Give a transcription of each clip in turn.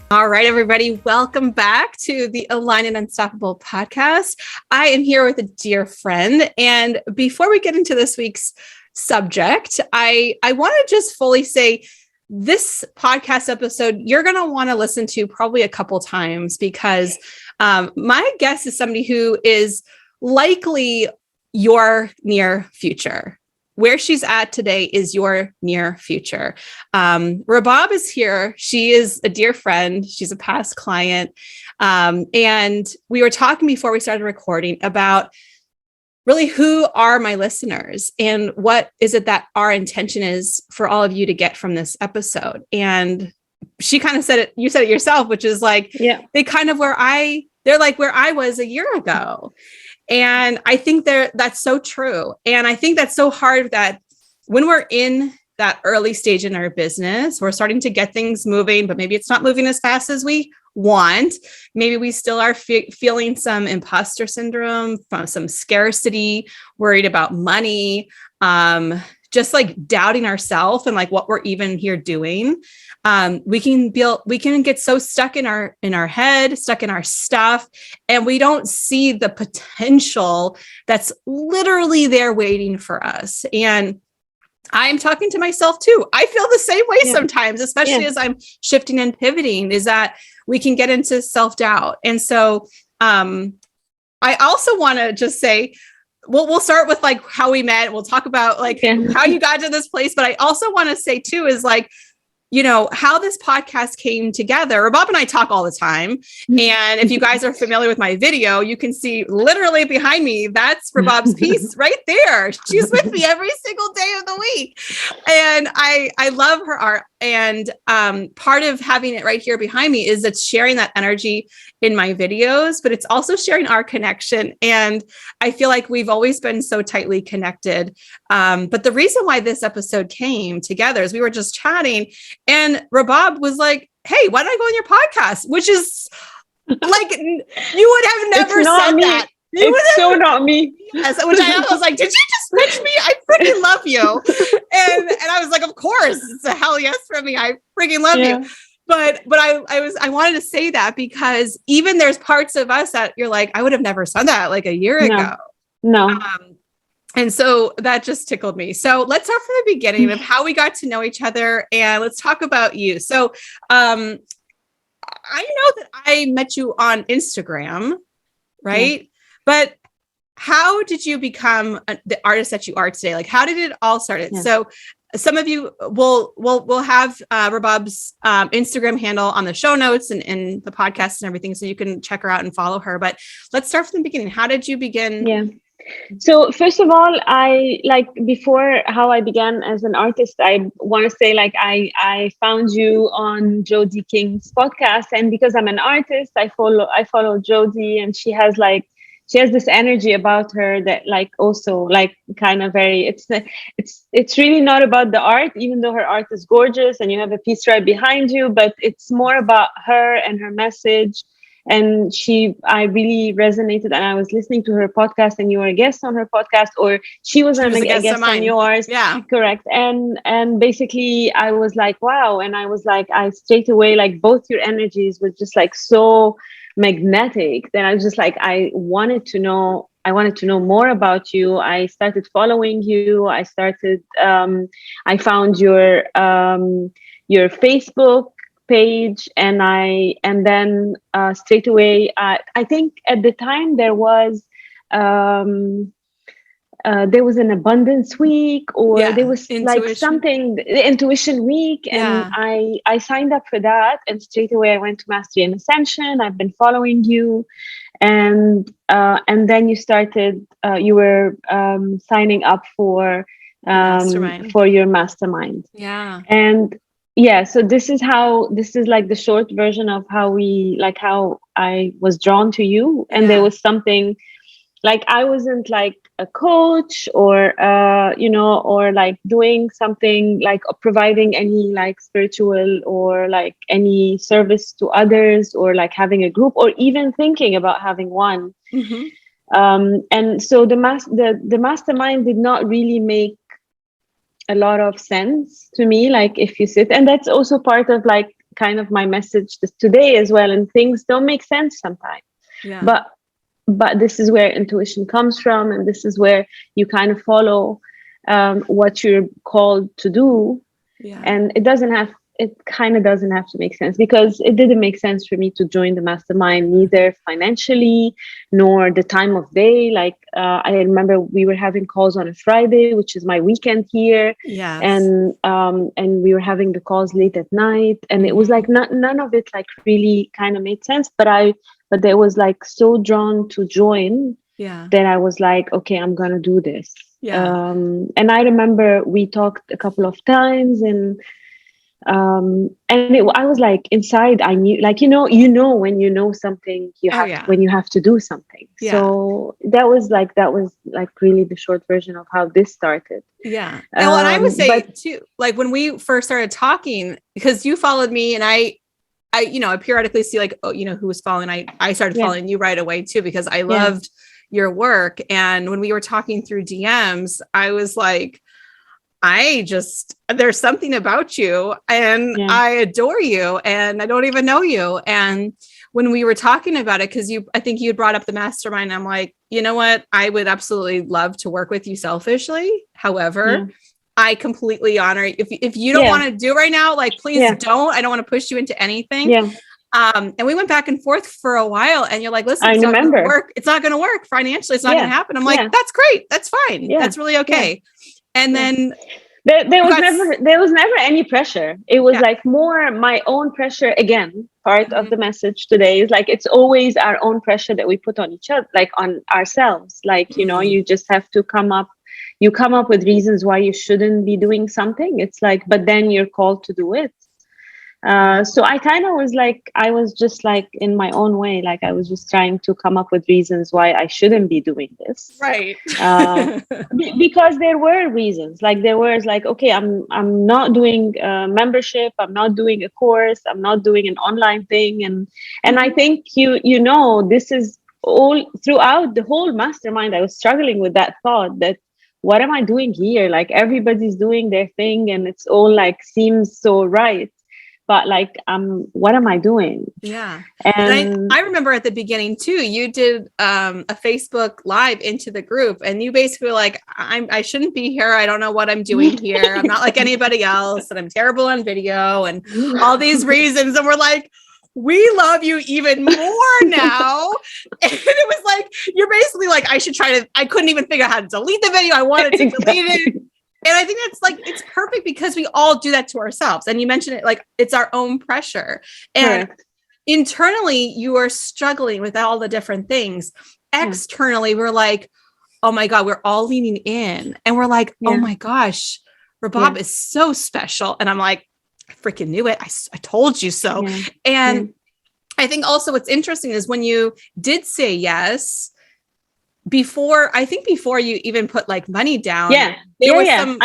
All right, everybody, welcome back to the Aligned and Unstoppable podcast. I am here with a dear friend. And before we get into this week's subject, I want to just fully say this podcast episode, you're going to want to listen to probably a couple times because my guest is somebody who is likely your near future. Where she's at today is your near future. Rabab is here. She is a dear friend. She's a past client. And we were talking before we started recording about really who are my listeners and what is it that our intention is for all of you to get from this episode. And she kind of said it, you said it yourself, which is like, they kind of they're like where I was a year ago. And I think that's so true. And I think that's so hard that when we're in that early stage in our business, we're starting to get things moving, but maybe it's not moving as fast as we want. Maybe we still are feeling some imposter syndrome, from some scarcity, worried about money, just like doubting ourselves and like what we're even here doing. We can get so stuck in our head, stuck in our stuff, and we don't see the potential that's literally there waiting for us. And I'm talking to myself too. I feel the same way sometimes, especially as I'm shifting and pivoting, is that we can get into self-doubt. And so I also want to just say, we'll start with like how we met. We'll talk about like how you got to this place. But I also want to say too, is like, you know, how this podcast came together. Rabab and I talk all the time. And if you guys are familiar with my video, you can see literally behind me, that's Rabab's piece right there. She's with me every single day of the week. And I love her art. And part of having it right here behind me is it's sharing that energy in my videos, but it's also sharing our connection. And I feel like we've always been so tightly connected. But the reason why this episode came together is we were just chatting and Rabab was like, hey, why don't I go on your podcast? Which is like, you would have never said that. It's so not me. Yes, which I was like, did you just pitch me? I freaking love you. And I was like, of course, it's a hell yes from me. I freaking love you. But I wanted to say that because even there's parts of us that you're like, I would have never said that like a year ago. No. And so that just tickled me. So let's start from the beginning of how we got to know each other and let's talk about you. So I know that I met you on Instagram, right? Yeah. But how did you become the artist that you are today? Like, how did it all start? Yeah. So some of you will have Rabab's Instagram handle on the show notes and in the podcast and everything. So you can check her out and follow her. But let's start from the beginning. How did you begin? Yeah. So first of all, before how I began as an artist, I want to say I found you on Jodie King's podcast. And because I'm an artist, I follow Jodie, and she has this energy about her that like also like kind of very, it's really not about the art, even though her art is gorgeous and you have a piece right behind you, but it's more about her and her message. And I really resonated, and I was listening to her podcast, and you were a guest on her podcast, or she was a guest on yours. Yeah, correct. And basically I was like, wow. And I was like, I straight away, like both your energies was just like so magnetic. Then I was just like, I wanted to know more about you. I started following you. I found your Facebook page, and then straight away, I think at the time there was an abundance week, or there was like something, the intuition week, and I signed up for that, and straight away I went to Mastery and Ascension. I've been following you, and then you started you were signing up for your mastermind. And so this is like the short version of how I was drawn to you. And there was something like, I wasn't like a coach or or like doing something like providing any like spiritual or like any service to others, or like having a group, or even thinking about having one. And so the mastermind did not really make a lot of sense to me, like if you sit, and that's also part of like kind of my message today as well. And things don't make sense sometimes. Yeah. But this is where intuition comes from, and this is where you kind of follow what you're called to do. Yeah. And it kind of doesn't have to make sense, because it didn't make sense for me to join the mastermind, neither financially nor the time of day. Like I remember we were having calls on a Friday, which is my weekend here. Yes. And we were having the calls late at night, and it was like none of it like really kind of made sense. But they was like so drawn to join, that I was like, okay, I'm gonna do this. Yeah. And I remember we talked a couple of times, and I was like, inside I knew, like, when you know something, when you have to do something. Yeah. So that was like really the short version of how this started. Yeah. And I would say too, like when we first started talking, because you followed me, and I periodically see like, oh, who was following. I started following you right away too, because I loved your work. And when we were talking through DMs, I was like, there's something about you, and I adore you, and I don't even know you. And when we were talking about it, because I think you had brought up the mastermind, I'm like, you know what? I would absolutely love to work with you selfishly. However, I completely honor if you don't want to do it right now, like, please don't. I don't want to push you into anything. Yeah. And we went back and forth for a while, and you're like, listen, it's not going to work. It's not going to work financially. It's not going to happen. I'm like, that's great. That's fine. That's really okay. And then there was never any pressure. It was like more my own pressure. Again, part of the message today is like, it's always our own pressure that we put on each other, like on ourselves. Like, you just have to come up with reasons why you shouldn't be doing something. It's like, but then you're called to do it. So I kind of was like, I was just like in my own way, like I was just trying to come up with reasons why I shouldn't be doing this. Right. Because there were reasons, like there was like, okay, I'm not doing membership. I'm not doing a course. I'm not doing an online thing. And I think, this is all throughout the whole mastermind. I was struggling with that thought that, what am I doing here? Like everybody's doing their thing, and it's all like seems so right. But like, what am I doing? Yeah. And I remember at the beginning too, you did a Facebook Live into the group, and you basically were like, I shouldn't be here. I don't know what I'm doing here. I'm not like anybody else, and I'm terrible on video, and all these reasons. And we're like, we love you even more now. And it was like, you're basically like, I couldn't even figure out how to delete the video. I wanted to delete it. And I think that's like, it's perfect, because we all do that to ourselves. And you mentioned it, like, it's our own pressure. And internally, you are struggling with all the different things. Externally, we're like, oh my God, we're all leaning in. And we're like, oh my gosh, Rabab is so special. And I'm like, I freaking knew it. I told you so. And I think also what's interesting is when you did say yes, before you even put like money down. I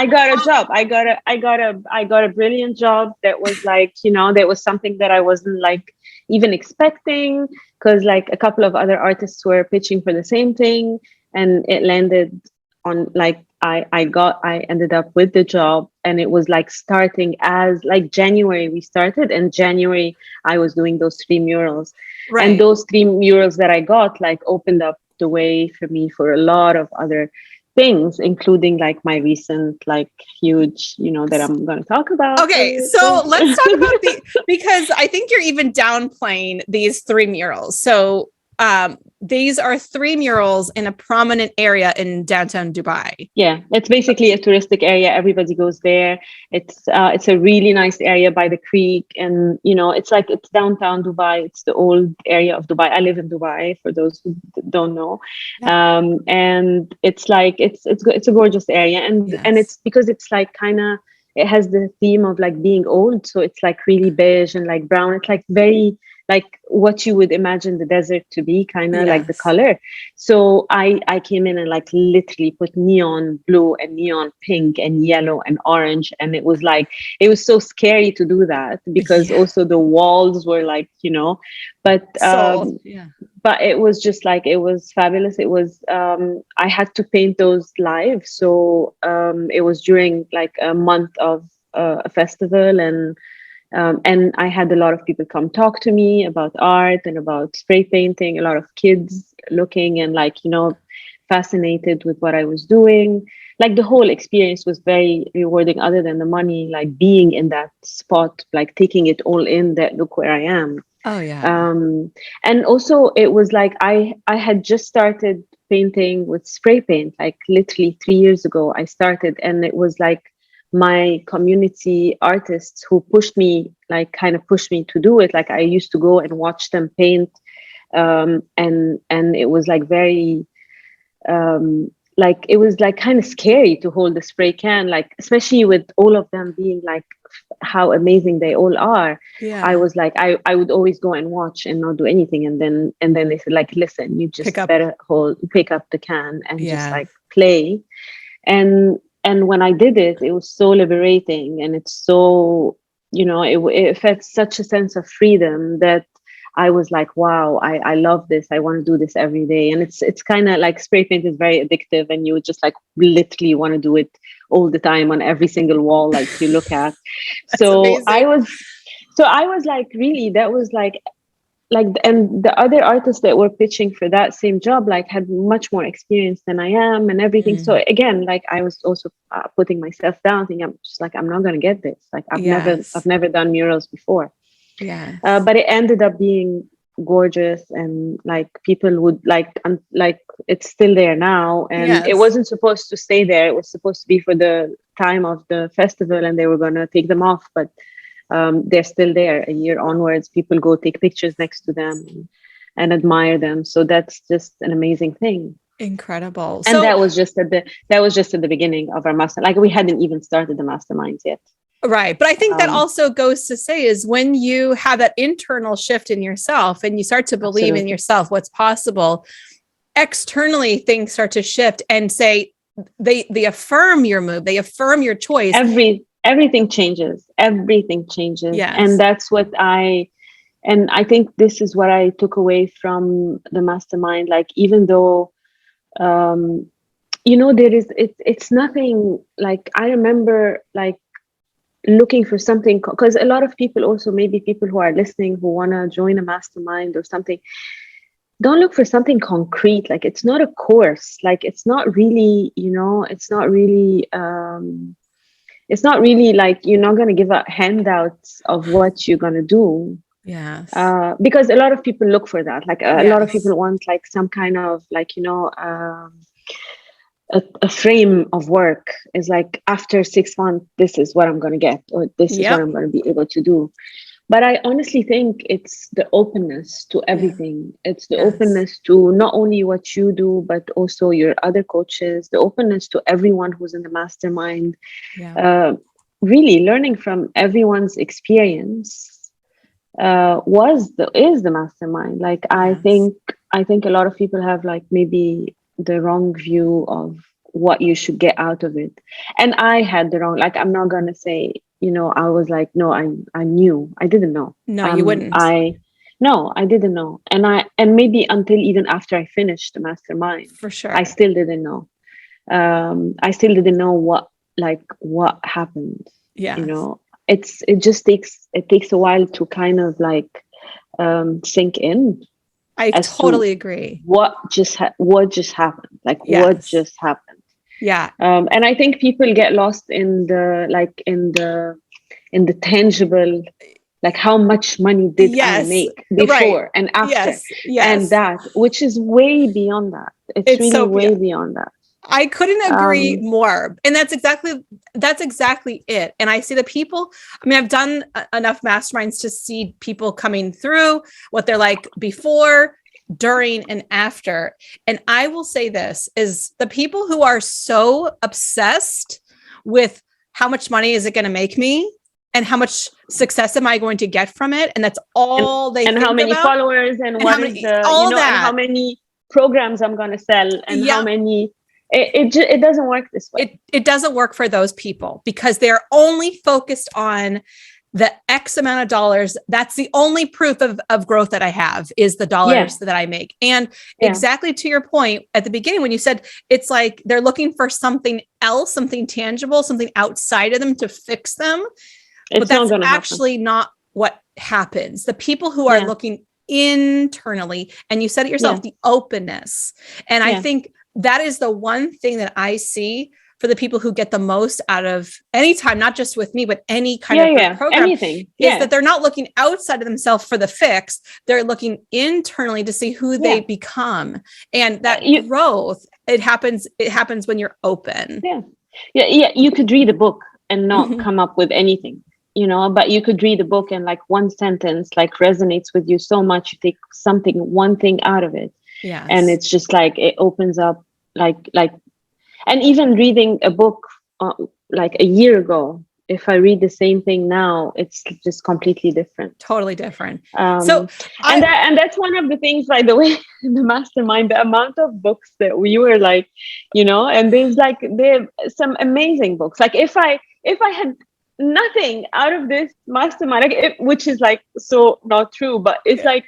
got a job. I got a brilliant job that was like, that was something that I wasn't like even expecting, because like a couple of other artists were pitching for the same thing, and it landed on like, I ended up with the job, and it was like starting as like January we started, and January I was doing those 3 murals. And those 3 murals that I got like opened up the way for me for a lot of other things, including like my recent like huge, that I'm going to talk about. Okay, so let's talk about because I think you're even downplaying these 3 murals. So these are 3 murals in a prominent area in downtown Dubai. Yeah, it's basically a touristic area. Everybody goes there. It's a really nice area by the creek, and it's downtown Dubai. It's the old area of Dubai. I live in Dubai, for those who don't know. And it's like it's a gorgeous area, and it's because it's like kind of, it has the theme of like being old, so it's like really beige and like brown. It's like very like what you would imagine the desert to be, kind of like the color. So I came in and like literally put neon blue and neon pink and yellow and orange, and it was so scary to do that, because also the walls were like, but but it was just like, it was fabulous. It was I had to paint those live, so it was during like a month of a festival, and And I had a lot of people come talk to me about art and about spray painting, a lot of kids looking and like, fascinated with what I was doing. Like the whole experience was very rewarding, other than the money, like being in that spot, like taking it all in, that look where I am. Oh yeah. And also it was like I had just started painting with spray paint, like literally 3 years ago I started, and it was like my community artists who pushed me, like kind of pushed me to do it. Like I used to go and watch them paint, and it was like very like it was like kind of scary to hold the spray can, like especially with all of them being like how amazing they all are. Yeah. I was like I would always go and watch and not do anything, and then they said like, listen, you just better pick up the can and just like play. And when I did it, it was so liberating, and it's so, it felt such a sense of freedom that I was like, wow, I love this. I want to do this every day. And it's kind of like spray paint is very addictive, and you would just like literally want to do it all the time on every single wall like you look at. So amazing. I was like, really, that was like, and the other artists that were pitching for that same job like had much more experience than I am and everything. So again, like I was also putting myself down, thinking I'm just like, I'm not going to get this. Like I've never done murals before. Yeah. But it ended up being gorgeous, and like people would like it's still there now, and it wasn't supposed to stay there. It was supposed to be for the time of the festival, and they were going to take them off, but they're still there a year onwards. People go take pictures next to them and admire them. So that's just an amazing thing. Incredible. And that was just at the beginning of our master. Like we hadn't even started the masterminds yet. Right. But I think that also goes to say is when you have that internal shift in yourself and you start to believe in yourself, what's possible, externally things start to shift and say they affirm your move, they affirm your choice. Everything changes. Yes. And that's what I think this is what I took away from the mastermind. Like, even though, it's nothing like, I remember like looking for something, because a lot of people also, maybe people who are listening who want to join a mastermind or something, don't look for something concrete. Like it's not a course. Like it's not really, it's not really like you're not going to give out handouts of what you're going to do. Yes. Because a lot of people look for that. Like a lot of people want like some kind of like, a frame of work is like, after 6 months, this is what I'm going to get, or this is what I'm going to be able to do. But I honestly think it's the openness to everything. It's the openness to not only what you do, but also your other coaches, the openness to everyone who's in the mastermind, really learning from everyone's experience is the mastermind. Like, I think a lot of people have like maybe the wrong view of what you should get out of it. And I had the wrong, like, I'm not going to say, I was like, no, I knew. I didn't know. No, you wouldn't. I didn't know. And maybe until even after I finished the mastermind, for sure, I still didn't know. I still didn't know what happened. Yeah. It takes a while to kind of like sink in. I totally agree. What just happened? Like, what just happened? Yeah. And I think people get lost in the tangible, like how much money did I make before and after, and that, which is way beyond that. It's really so way beyond that. I couldn't agree more. And that's exactly it. And I see the people, I mean, I've done enough masterminds to see people coming through, what they're like before, during, and after. And I will say this is the people who are so obsessed with how much money is it going to make me and how much success am I going to get from it. And that's all they think about. And how many followers and what is the, and how many programs I'm going to sell and how many. It doesn't work this way. It doesn't work for those people because they're only focused on the X amount of dollars. That's the only proof of growth that I have is the dollars that I make. And exactly to your point at the beginning, when you said it's like they're looking for something else, something tangible, something outside of them to fix them. but that's actually not what happens. The people who are looking internally, and you said it yourself, the openness. And I think that is the one thing that I see for the people who get the most out of any time, not just with me, but any kind of program, anything, is that they're not looking outside of themselves for the fix. They're looking internally to see who they become. And that growth, it happens when you're open. Yeah. You could read a book and not come up with anything, but you could read a book and like one sentence like resonates with you so much. You take one thing out of it. Yeah. And it's just like, it opens up like, and even reading a book like a year ago, if I read the same thing now, it's just completely different. Totally different. And that's one of the things, by the way, in the mastermind, the amount of books that we were like, and there are some amazing books. Like if I had nothing out of this mastermind, which is like so not true, but it's like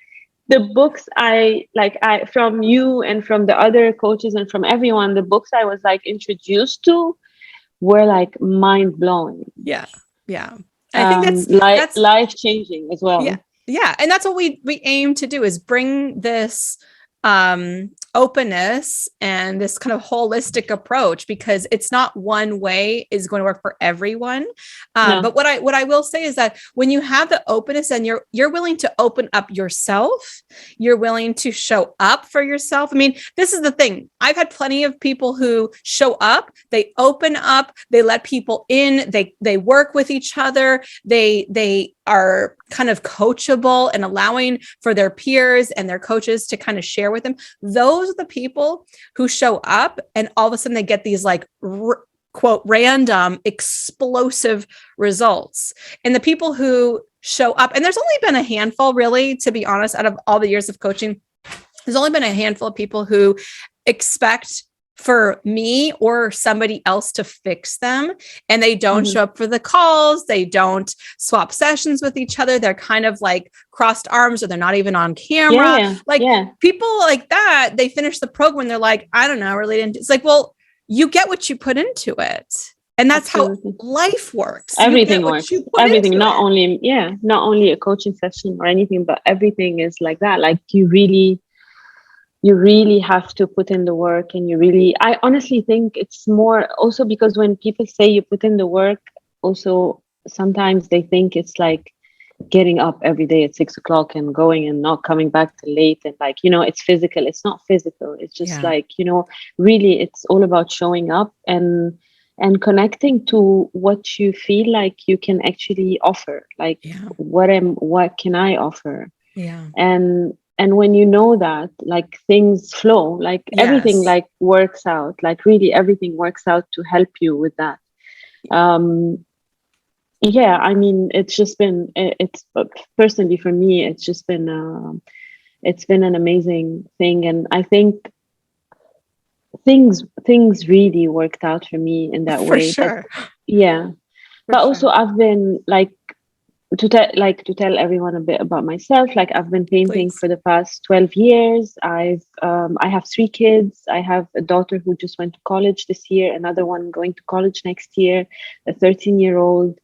the books I from you and from the other coaches and from everyone, the books I was like introduced to were like mind blowing. Yeah. I think that's life changing as well. Yeah. And that's what we aim to do, is bring this openness and this kind of holistic approach, because it's not one way is going to work for everyone. But what I will say is that when you have the openness and you're willing to open up yourself, you're willing to show up for yourself. I mean, this is the thing. I've had plenty of people who show up, they open up, they let people in, they work with each other, they are kind of coachable and allowing for their peers and their coaches to kind of share with them. Those are the people who show up and all of a sudden they get these like quote random explosive results. And the people who show up, and there's only been a handful, really, to be honest, out of all the years of coaching, there's only been a handful of people who expect for me or somebody else to fix them, and they don't show up for the calls, they don't swap sessions with each other, they're kind of like crossed arms, or they're not even on camera. People like that, they finish the program and they're like, I don't know, really didn't. It's like, well, you get what you put into it, and that's how life works. Everything works. Everything, not only a coaching session or anything, but everything is like that. Like you really have to put in the work, and I honestly think it's more also because when people say you put in the work, also sometimes they think it's like getting up every day at 6 o'clock and going and not coming back till late, and like, it's physical. It's not physical. It's just like, really it's all about showing up and connecting to what you feel like you can actually offer. Like what can I offer? Yeah. And when you know that, like things flow, like everything like works out, like really everything works out to help you with that. I mean, it's personally for me, it's just been an amazing thing. And I think things really worked out for me in that way. Sure. But also I've been like, to tell everyone a bit about myself, like I've been painting for the past 12 years. I have 3 kids. I have a daughter who just went to college this year, another one going to college next year, a 13-year-old.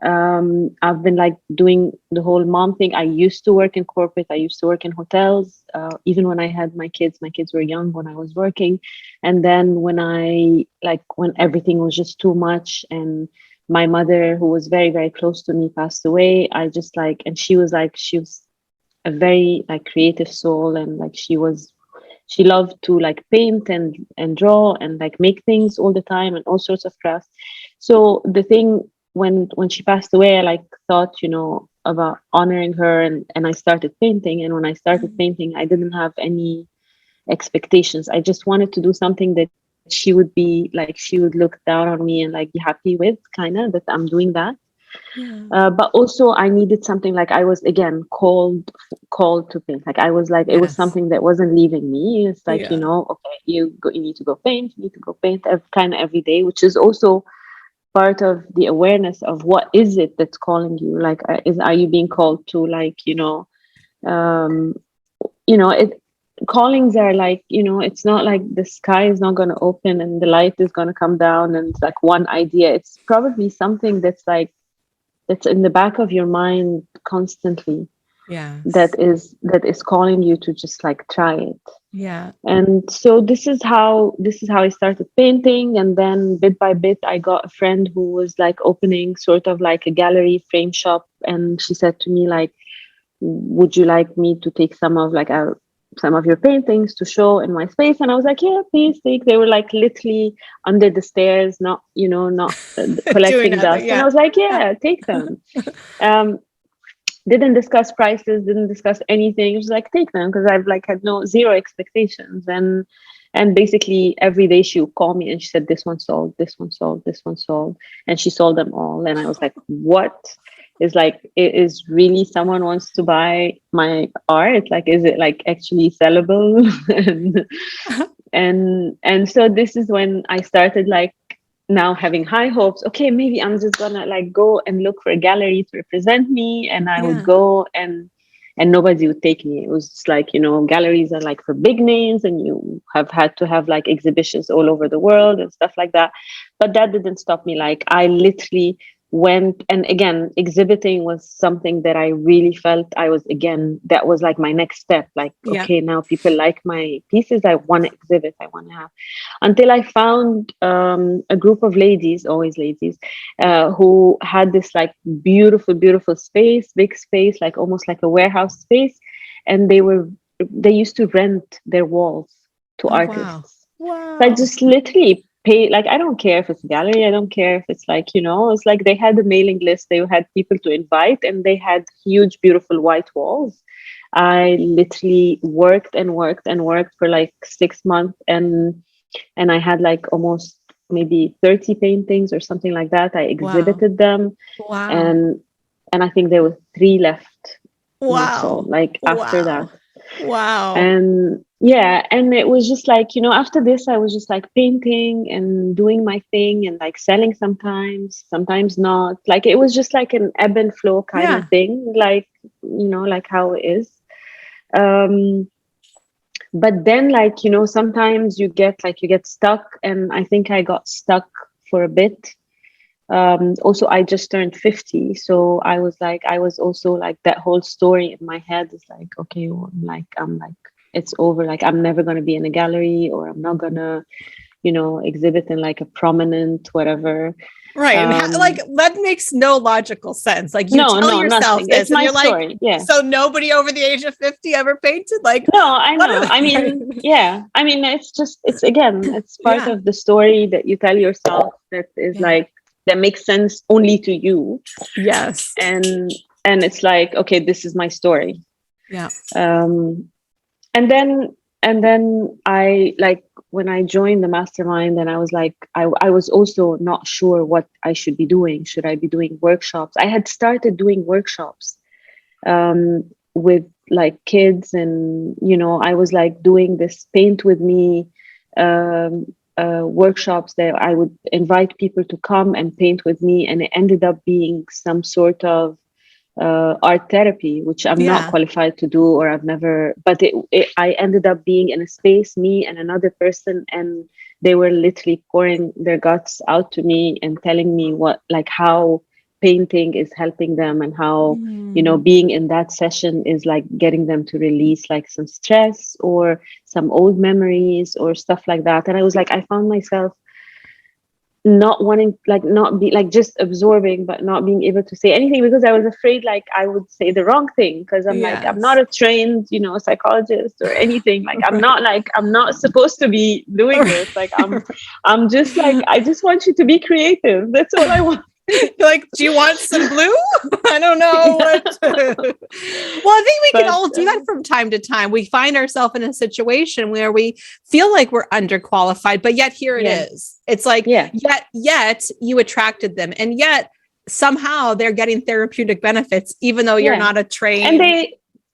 I've been like doing the whole mom thing. I used to work in corporate. I used to work in hotels. Even when I had my kids were young when I was working. And then when everything was just too much, and my mother, who was very, very close to me, passed away, I just and she was a very like creative soul, and like she loved to like paint and draw and like make things all the time and all sorts of crafts. So the thing when she passed away, I like thought, about honoring her, and I started painting. And when I started painting, I didn't have any expectations. I just wanted to do something that she would look down on me and like be happy with, kind of, that I'm doing that. But also I needed something, like I was again called to paint. Like I was like, it was something that wasn't leaving me. It's like, okay, you need to go paint kind of every day, which is also part of the awareness of what is it that's calling you. Like, are you being called to like, callings are like, it's not like the sky is not going to open and the light is going to come down and it's like one idea. It's probably something that's like that's in the back of your mind constantly. Yeah. That is calling you to just like try it. Yeah. And so this is how I started painting. And then bit by bit, I got a friend who was like opening sort of like a gallery frame shop. And she said to me like, would you like me to take some of your paintings to show in my space? And I was like, yeah, please take. They were like literally under the stairs, not collecting dust. Yeah. And I was like, yeah, take them. Didn't discuss prices, didn't discuss anything. It was like, take them, because I've like had zero expectations. And basically every day she would call me and she said, this one sold, this one sold, this one sold. And she sold them all. And I was like, what? Is like, it is really someone wants to buy my art? Like, is it like actually sellable? and so this is when I started like now having high hopes. Okay, maybe I'm just gonna like go and look for a gallery to represent me. And I would go and nobody would take me. It was just like, galleries are like for big names and you have had to have like exhibitions all over the world and stuff like that. But that didn't stop me. Like I literally went, and again, exhibiting was something that I really felt that was like my next step. Like, okay, now people like my pieces, I want to exhibit, I want to have, until I found a group of ladies, always ladies, who had this like beautiful, beautiful space, big space, like almost like a warehouse space. And they used to rent their walls to artists. Wow. So I just literally pay, like, I don't care if it's a gallery, I don't care if it's like, it's like they had a mailing list, they had people to invite, and they had huge, beautiful white walls. I literally worked and worked and worked for like 6 months, and I had like almost maybe 30 paintings or something like that. I exhibited them. Wow. And I think there were 3 left. Wow. So like after that. Wow. And yeah, and it was just like, after this, I was just like painting and doing my thing and like selling sometimes not. Like it was just like an ebb and flow kind of thing, like, like how it is. But then like, sometimes you get stuck, and I think I got stuck for a bit. Also, I just turned 50, so I was also like, that whole story in my head is like, okay, well, I'm like it's over, like I'm never going to be in a gallery, or I'm not gonna exhibit in like a prominent whatever, right? And like that makes no logical sense. Like you tell yourself nothing. This, it's my and you're story. Like, yeah, so nobody over the age of 50 ever painted? Like, no, I know. I mean, yeah, I mean, it's part of the story that you tell yourself, that is like, that makes sense only to you. Yes. And it's like, okay, this is my story. Yeah. And then I, like, when I joined the mastermind, and I was like, I was also not sure what I should be doing. Should I be doing workshops? I had started doing workshops with like kids, and I was like doing this paint with me workshops that I would invite people to come and paint with me, and it ended up being some sort of art therapy, which I'm not qualified to do, or I've never, but I ended up being in a space, me and another person, and they were literally pouring their guts out to me and telling me how painting is helping them, and how being in that session is like getting them to release like some stress or some old memories or stuff like that. And I was like, I found myself not wanting, like, not be like, just absorbing, but not being able to say anything, because I was afraid like I would say the wrong thing, because I'm like, I'm not a trained psychologist or anything. Like I'm not supposed to be doing this. Like I'm just like, I just want you to be creative, that's all I want. You're like, do you want some blue? I don't know what. Well, I think we can all do that from time to time. We find ourselves in a situation where we feel like we're underqualified, but yet here it is. It's like, yet you attracted them, and yet somehow they're getting therapeutic benefits, even though you're not a trained.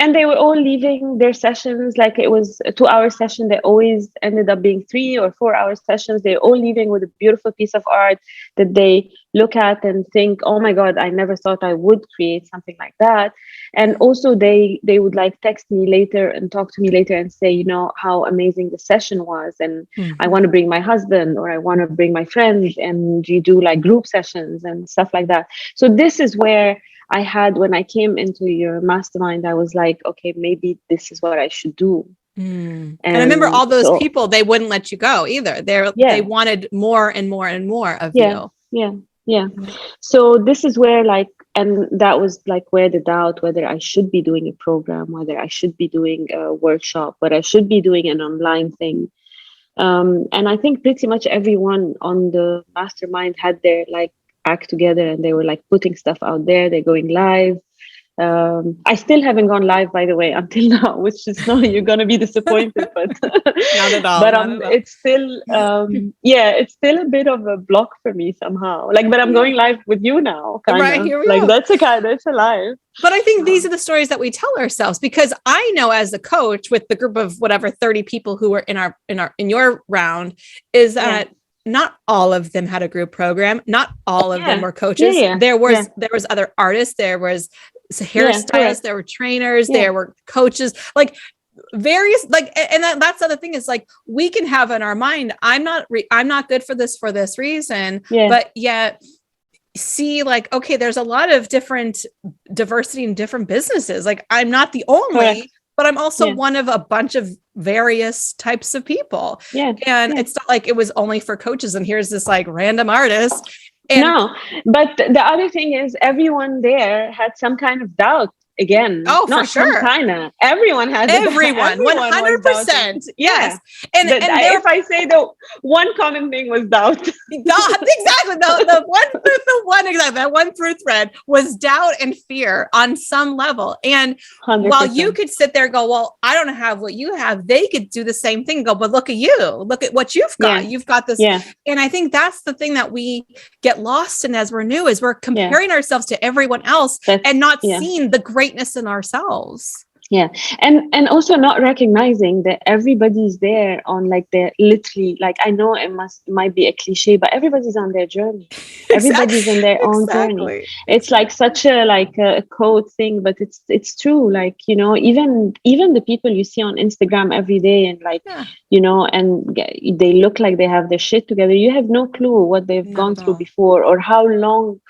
And they were all leaving their sessions, like it was a 2-hour session. They always ended up being 3 or 4 hour sessions. They're all leaving with a beautiful piece of art that they look at and think, oh my God, I never thought I would create something like that. And also they would like text me later and talk to me later and say, you know, how amazing the session was. And I want to bring my husband, or I want to bring my friends, and you do like group sessions and stuff like that. So this is where I had, when I came into your mastermind, I was like, okay, maybe this is what I should do. And I remember all those people, they wouldn't let you go either. They wanted more and more and more of you. Yeah. So this is where like, and that was like where the doubt, whether I should be doing a program, whether I should be doing a workshop, whether I should be doing an online thing. And I think pretty much everyone on the mastermind had their like act together, and they were like putting stuff out there. They're going live. I still haven't gone live, by the way, until now, which is not, you're gonna be disappointed, but not at all. But it's still it's still a bit of a block for me somehow. Like, but I'm going live with you now, right? Here we like go. that's a live. But I think these are the stories that we tell ourselves, because I know as a coach with the group of whatever 30 people who were in your round, is that not all of them had a group program. Not all of them were coaches. There was other artists. There was hairstylists. There were trainers. There were coaches. Like various, like, and that's the other thing is like, we can have in our mind, I'm not good for this reason, but yet see like, okay, there's a lot of different diversity in different businesses. Like I'm not the only, but I'm also one of a bunch of various types of people. It's not like it was only for coaches and here's this like random artist. No, but the other thing is everyone there had some kind of doubt again. Oh, for sure. Everyone has everyone 100%. Yes. And if I say the one common thing was doubt. Exactly. That one through thread was doubt and fear on some level. And 100%. While you could sit there and go, well, I don't have what you have, they could do the same thing and go, but look at you, look at what you've got. You've got this. And I think that's the thing that we get lost in as we're new, is we're comparing ourselves to everyone else and not seeing the greatness in ourselves. And also not recognizing that everybody's there on like their literally, like, I know it might be a cliche, but everybody's on their journey. Everybody's in their own journey. It's like such a code thing, but it's true. Like, you know, even the people you see on Instagram every day and like, you know, and they look like they have their shit together. You have no clue what they've gone through before, or how long.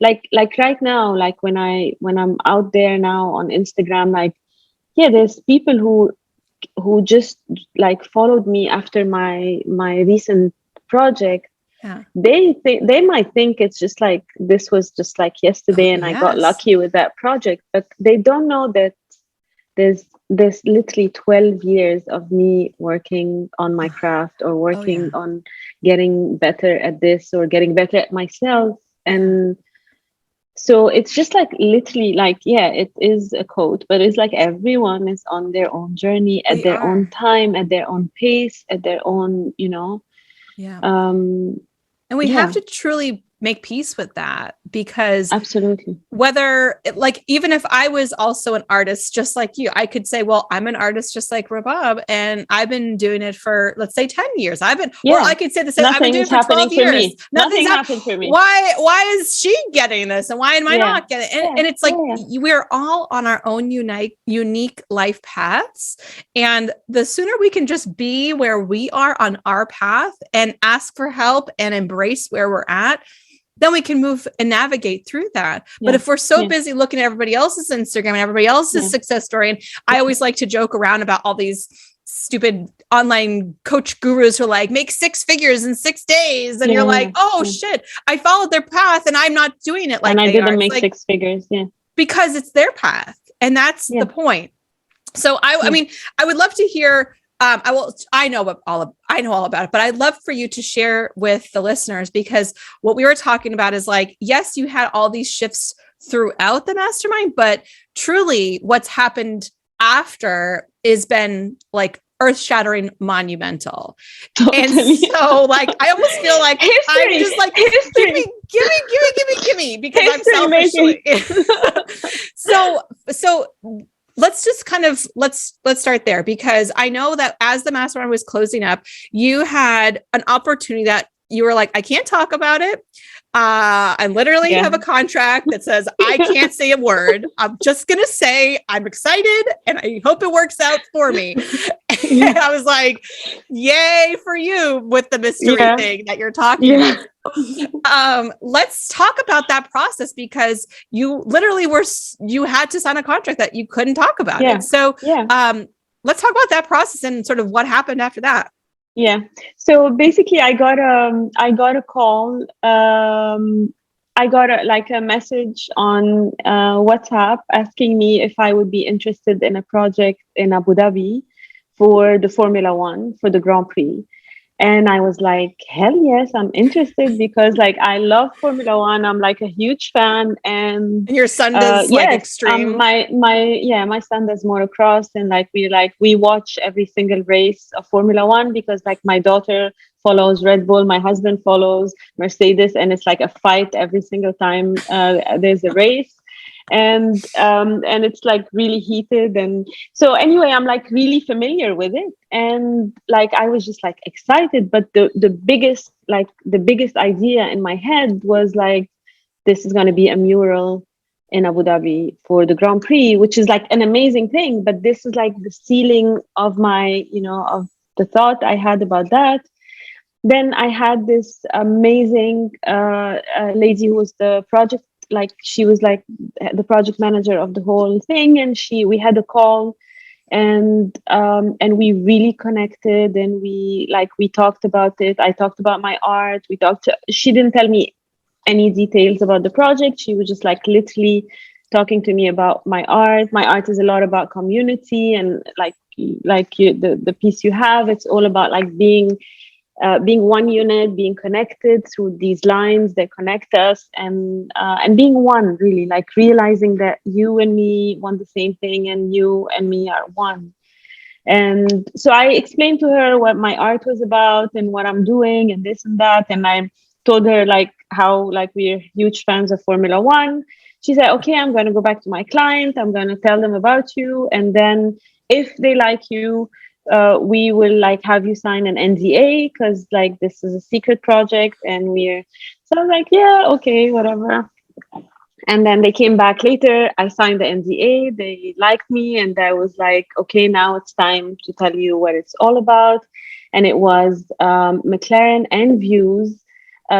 Like right now, like when I'm out there now on Instagram, like, there's people who just like followed me after my recent project. They might think it's just like, this was just like yesterday and I got lucky with that project, but they don't know that there's literally 12 years of me working on my craft, or working on getting better at this, or getting better at myself. And so it's just like literally like, it is a quote, but it's like everyone is on their own journey at their own time, at their own pace, at their own, you know. And we have to truly make peace with that, because absolutely, whether like, even if I was also an artist just like you, I could say, well, I'm an artist just like Rabab, and I've been doing it for, let's say, 10 years. Or I could say the same, I've been doing it for 12 years. Nothing happened for me. Why is she getting this, and why am I not getting it? And it's like, we're all on our own unique life paths. And the sooner we can just be where we are on our path and ask for help and embrace where we're at, then we can move and navigate through that. But if we're so busy looking at everybody else's Instagram and everybody else's success story, and I always like to joke around about all these stupid online coach gurus who are like, make 6 figures in 6 days. And you're like, oh shit, I followed their path and I'm not doing it like and they I didn't are. make 6 figures. Because it's their path. And that's the point. So I mean, I would love to hear, I know all about it, but I'd love for you to share with the listeners, because what we were talking about is like, yes, you had all these shifts throughout the mastermind, but truly what's happened after has been like earth-shattering, monumental. Totally. And so like, I almost feel like I'm just like, give me, because history, I'm selfish. So let's just kind of let's start there, because I know that as the mastermind was closing up, you had an opportunity that you were like, I can't talk about it. I literally have a contract that says I can't say a word. I'm just going to say I'm excited and I hope it works out for me. And I was like, yay for you with the mystery thing that you're talking about. Let's talk about that process, because you literally you had to sign a contract that you couldn't talk about it. So let's talk about that process and sort of what happened after that. Yeah. So basically, I got a call. I got a message on WhatsApp asking me if I would be interested in a project in Abu Dhabi for the Formula One, for the Grand Prix. And I was like, hell yes, I'm interested, because like I love Formula One. I'm like a huge fan. And your son does extreme. My son does motocross, and like we watch every single race of Formula One, because like my daughter follows Red Bull, my husband follows Mercedes, and it's like a fight every single time there's a race. And it's like really heated. And so anyway, I'm like really familiar with it, and like I was just like excited. But the biggest idea in my head was like, this is going to be a mural in Abu Dhabi for the Grand Prix, which is like an amazing thing, but this is like the ceiling of my of the thought I had about that. Then I had this amazing lady who was the project, like she was like the project manager of the whole thing, and we had a call, and we really connected, and we talked about it. I talked about my art. She didn't tell me any details about the project. She was just like literally talking to me about my art. My art is a lot about community, and the piece you have, it's all about like being one unit, being connected through these lines that connect us, and being one, really, like realizing that you and me want the same thing, and you and me are one. And so I explained to her what my art was about and what I'm doing and this and that. And I told her like how like we're huge fans of Formula One. She said, okay, I'm going to go back to my client. I'm going to tell them about you. And then if they like you, we will like have you sign an NDA, because like this is a secret project, and so I was like, yeah, okay, whatever. And then they came back later. I signed the NDA. They liked me, and I was like, okay, now it's time to tell you what it's all about. And it was McLaren and Views.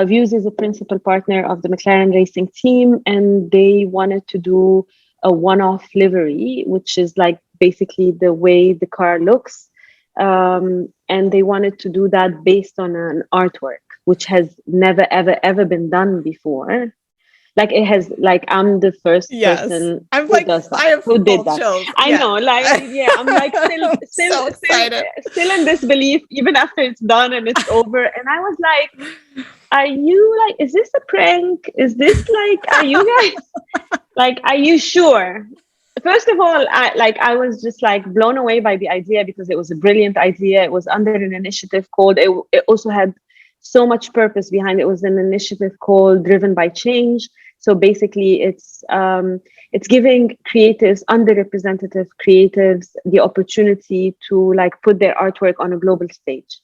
Views is a principal partner of the McLaren racing team, and they wanted to do a one-off livery, which is like basically the way the car looks. And they wanted to do that based on an artwork, which has never, ever, ever been done before. Like it has, like I'm the first person who did that. Chills. I know, like I'm like still in disbelief even after it's done and it's over. And I was like, are you like, is this a prank? Is this like, are you guys like, are you sure? First of all, I was just like blown away by the idea, because it was a brilliant idea. It was under an initiative called, it also had so much purpose behind it. It was an initiative called Driven by Change. So basically it's giving creatives, underrepresented creatives, the opportunity to like put their artwork on a global stage.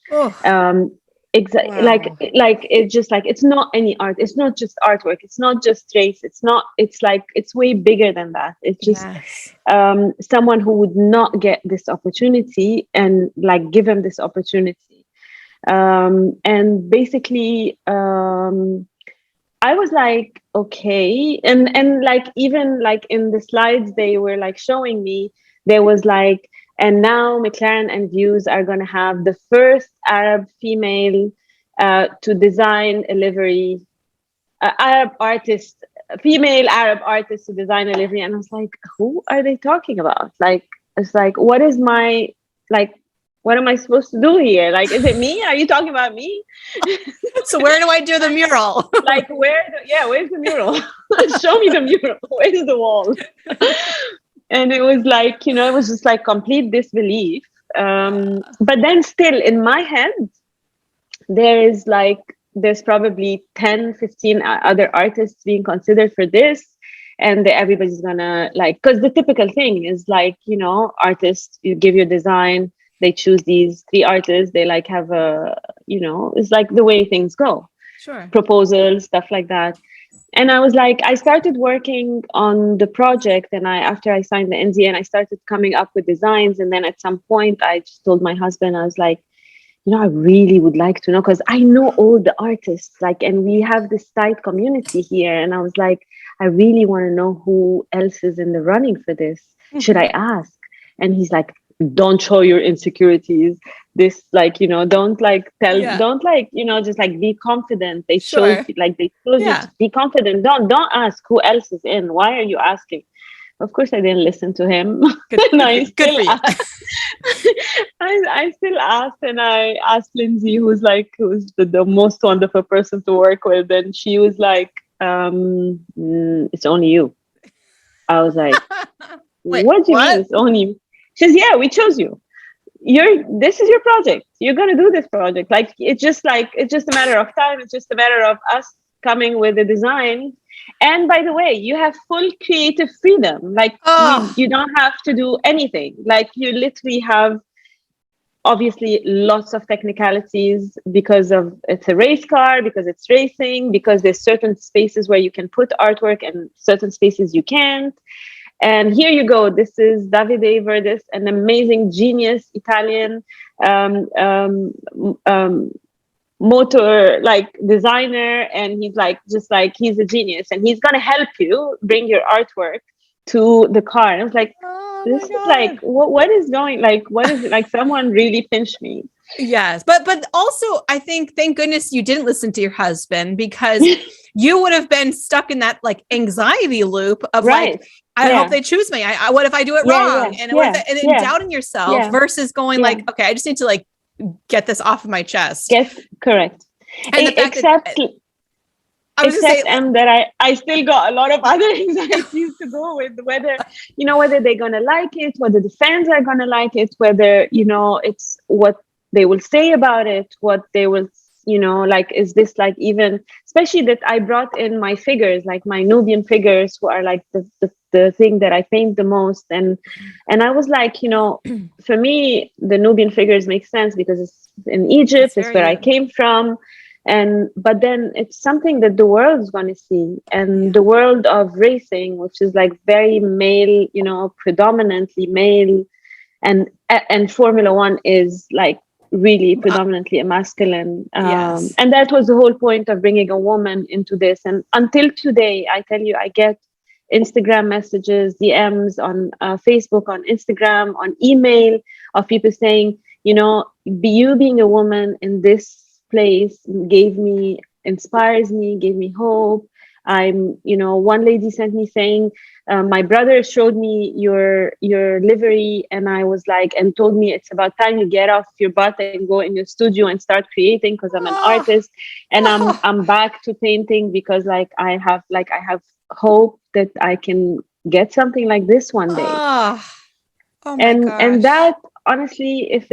Exactly. Wow. Like it's just like, it's not any art. It's not just artwork. It's not just race. It's like, it's way bigger than that. It's just someone who would not get this opportunity, and like give them this opportunity. And basically, I was like, okay. And like, even like in the slides they were like showing me, there was like, and now McLaren and Views are going to have the first Arab female to design a livery, female Arab artist to design a livery. And I was like, who are they talking about? Like, it's like, what am I supposed to do here? Like, is it me? Are you talking about me? So where do I do the mural? Like, where's the mural? Show me the mural. Where's the wall? And it was like, it was just like complete disbelief. But then still in my head, there's probably 10, 15 other artists being considered for this. and everybody's gonna like, because the typical thing is like, you know, artists, you give your design, they choose these 3 artists, they like have a, you know, it's like the way things go. Sure. Proposals, stuff like that. And I was like, I started working on the project, and after I signed the NDA, and I started coming up with designs. And then at some point I just told my husband, I was like, you know, I really would like to know, because I know all the artists, like, and we have this tight community here. And I was like, I really want to know who else is in the running for this. Should I ask? And he's like, don't show your insecurities. This, like, you know, don't like tell, don't like, you know, just like be confident. They chose, like they chose you to be confident. Don't ask who else is in. Why are you asking? Of course, I didn't listen to him. And I still asked, and I asked Lindsay, who's the most wonderful person to work with, and she was like, "It's only you." I was like, Wait, "What do you mean it's only you?" She says, "Yeah, we chose you. This is your project. You're gonna do this project. Like it's just a matter of time. It's just a matter of us coming with a design." And by the way, you have full creative freedom. Like you don't have to do anything. Like you literally have, obviously, lots of technicalities because of it's a race car, because it's racing, because there's certain spaces where you can put artwork and certain spaces you can't. And here you go. This is Davide Verdis, an amazing genius Italian motor like designer, and he's like he's a genius, and he's gonna help you bring your artwork to the car. And I was like, this is like what is going, like what is it, like someone really pinched me. Yes, but also I think, thank goodness you didn't listen to your husband, because you would have been stuck in that like anxiety loop of like, I hope they choose me. I what if I do it wrong? And what if and doubting yourself versus going like, okay, I just need to like get this off of my chest. Yes, correct. And except that I still got a lot of other anxieties to go with, whether they're gonna like it, whether the fans are gonna like it, whether, you know, it's what they will say about it, what they will, you know, like, is this like, even, especially that I brought in my figures, like my Nubian figures, who are like the thing that I paint the most. And I was like, you know, for me, the Nubian figures make sense because it's in Egypt, it's where I came from. But then it's something that the world is going to see, and the world of racing, which is like very male, you know, predominantly male, and Formula One is like really predominantly a masculine. And that was the whole point of bringing a woman into this. And until today, I tell you, I get Instagram messages, DMs on Facebook, on Instagram, on email, of people saying, you know, you being a woman in this place inspires me, gave me hope. I'm, you know, one lady sent me saying, my brother showed me your livery, and I was like, and told me it's about time you get off your butt and go in your studio and start creating, because I'm an artist, and I'm back to painting because like I have hope that I can get something like this one day. Oh my gosh. And that, honestly, if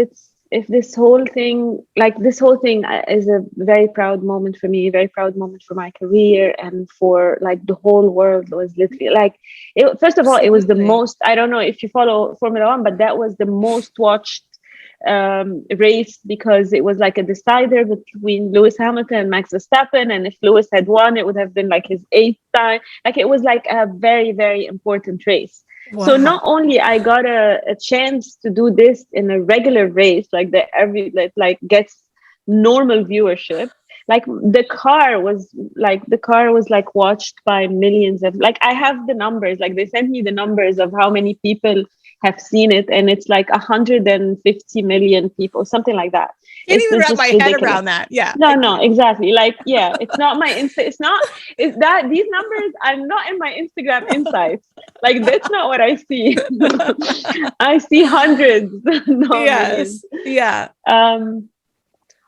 this whole thing is a very proud moment for me, a very proud moment for my career, and for like the whole world. Was literally like, first of all, it was the most, I don't know if you follow Formula One, but that was the most watched race, because it was like a decider between Lewis Hamilton and Max Verstappen, and if Lewis had won, it would have been like his 8th time. Like, it was like a very, very important race. Wow. So not only I got a chance to do this in a regular race, like that gets normal viewership, like the car was like watched by millions of, like, I have the numbers, like they sent me the numbers of how many people have seen it, and it's like 150 million people, something like that. Can't even wrap my head around that. Yeah. No, exactly. Like, yeah, it's not my it's that these numbers are not in my Instagram insights. Like, that's not what I see. I see hundreds. Yes. Yeah.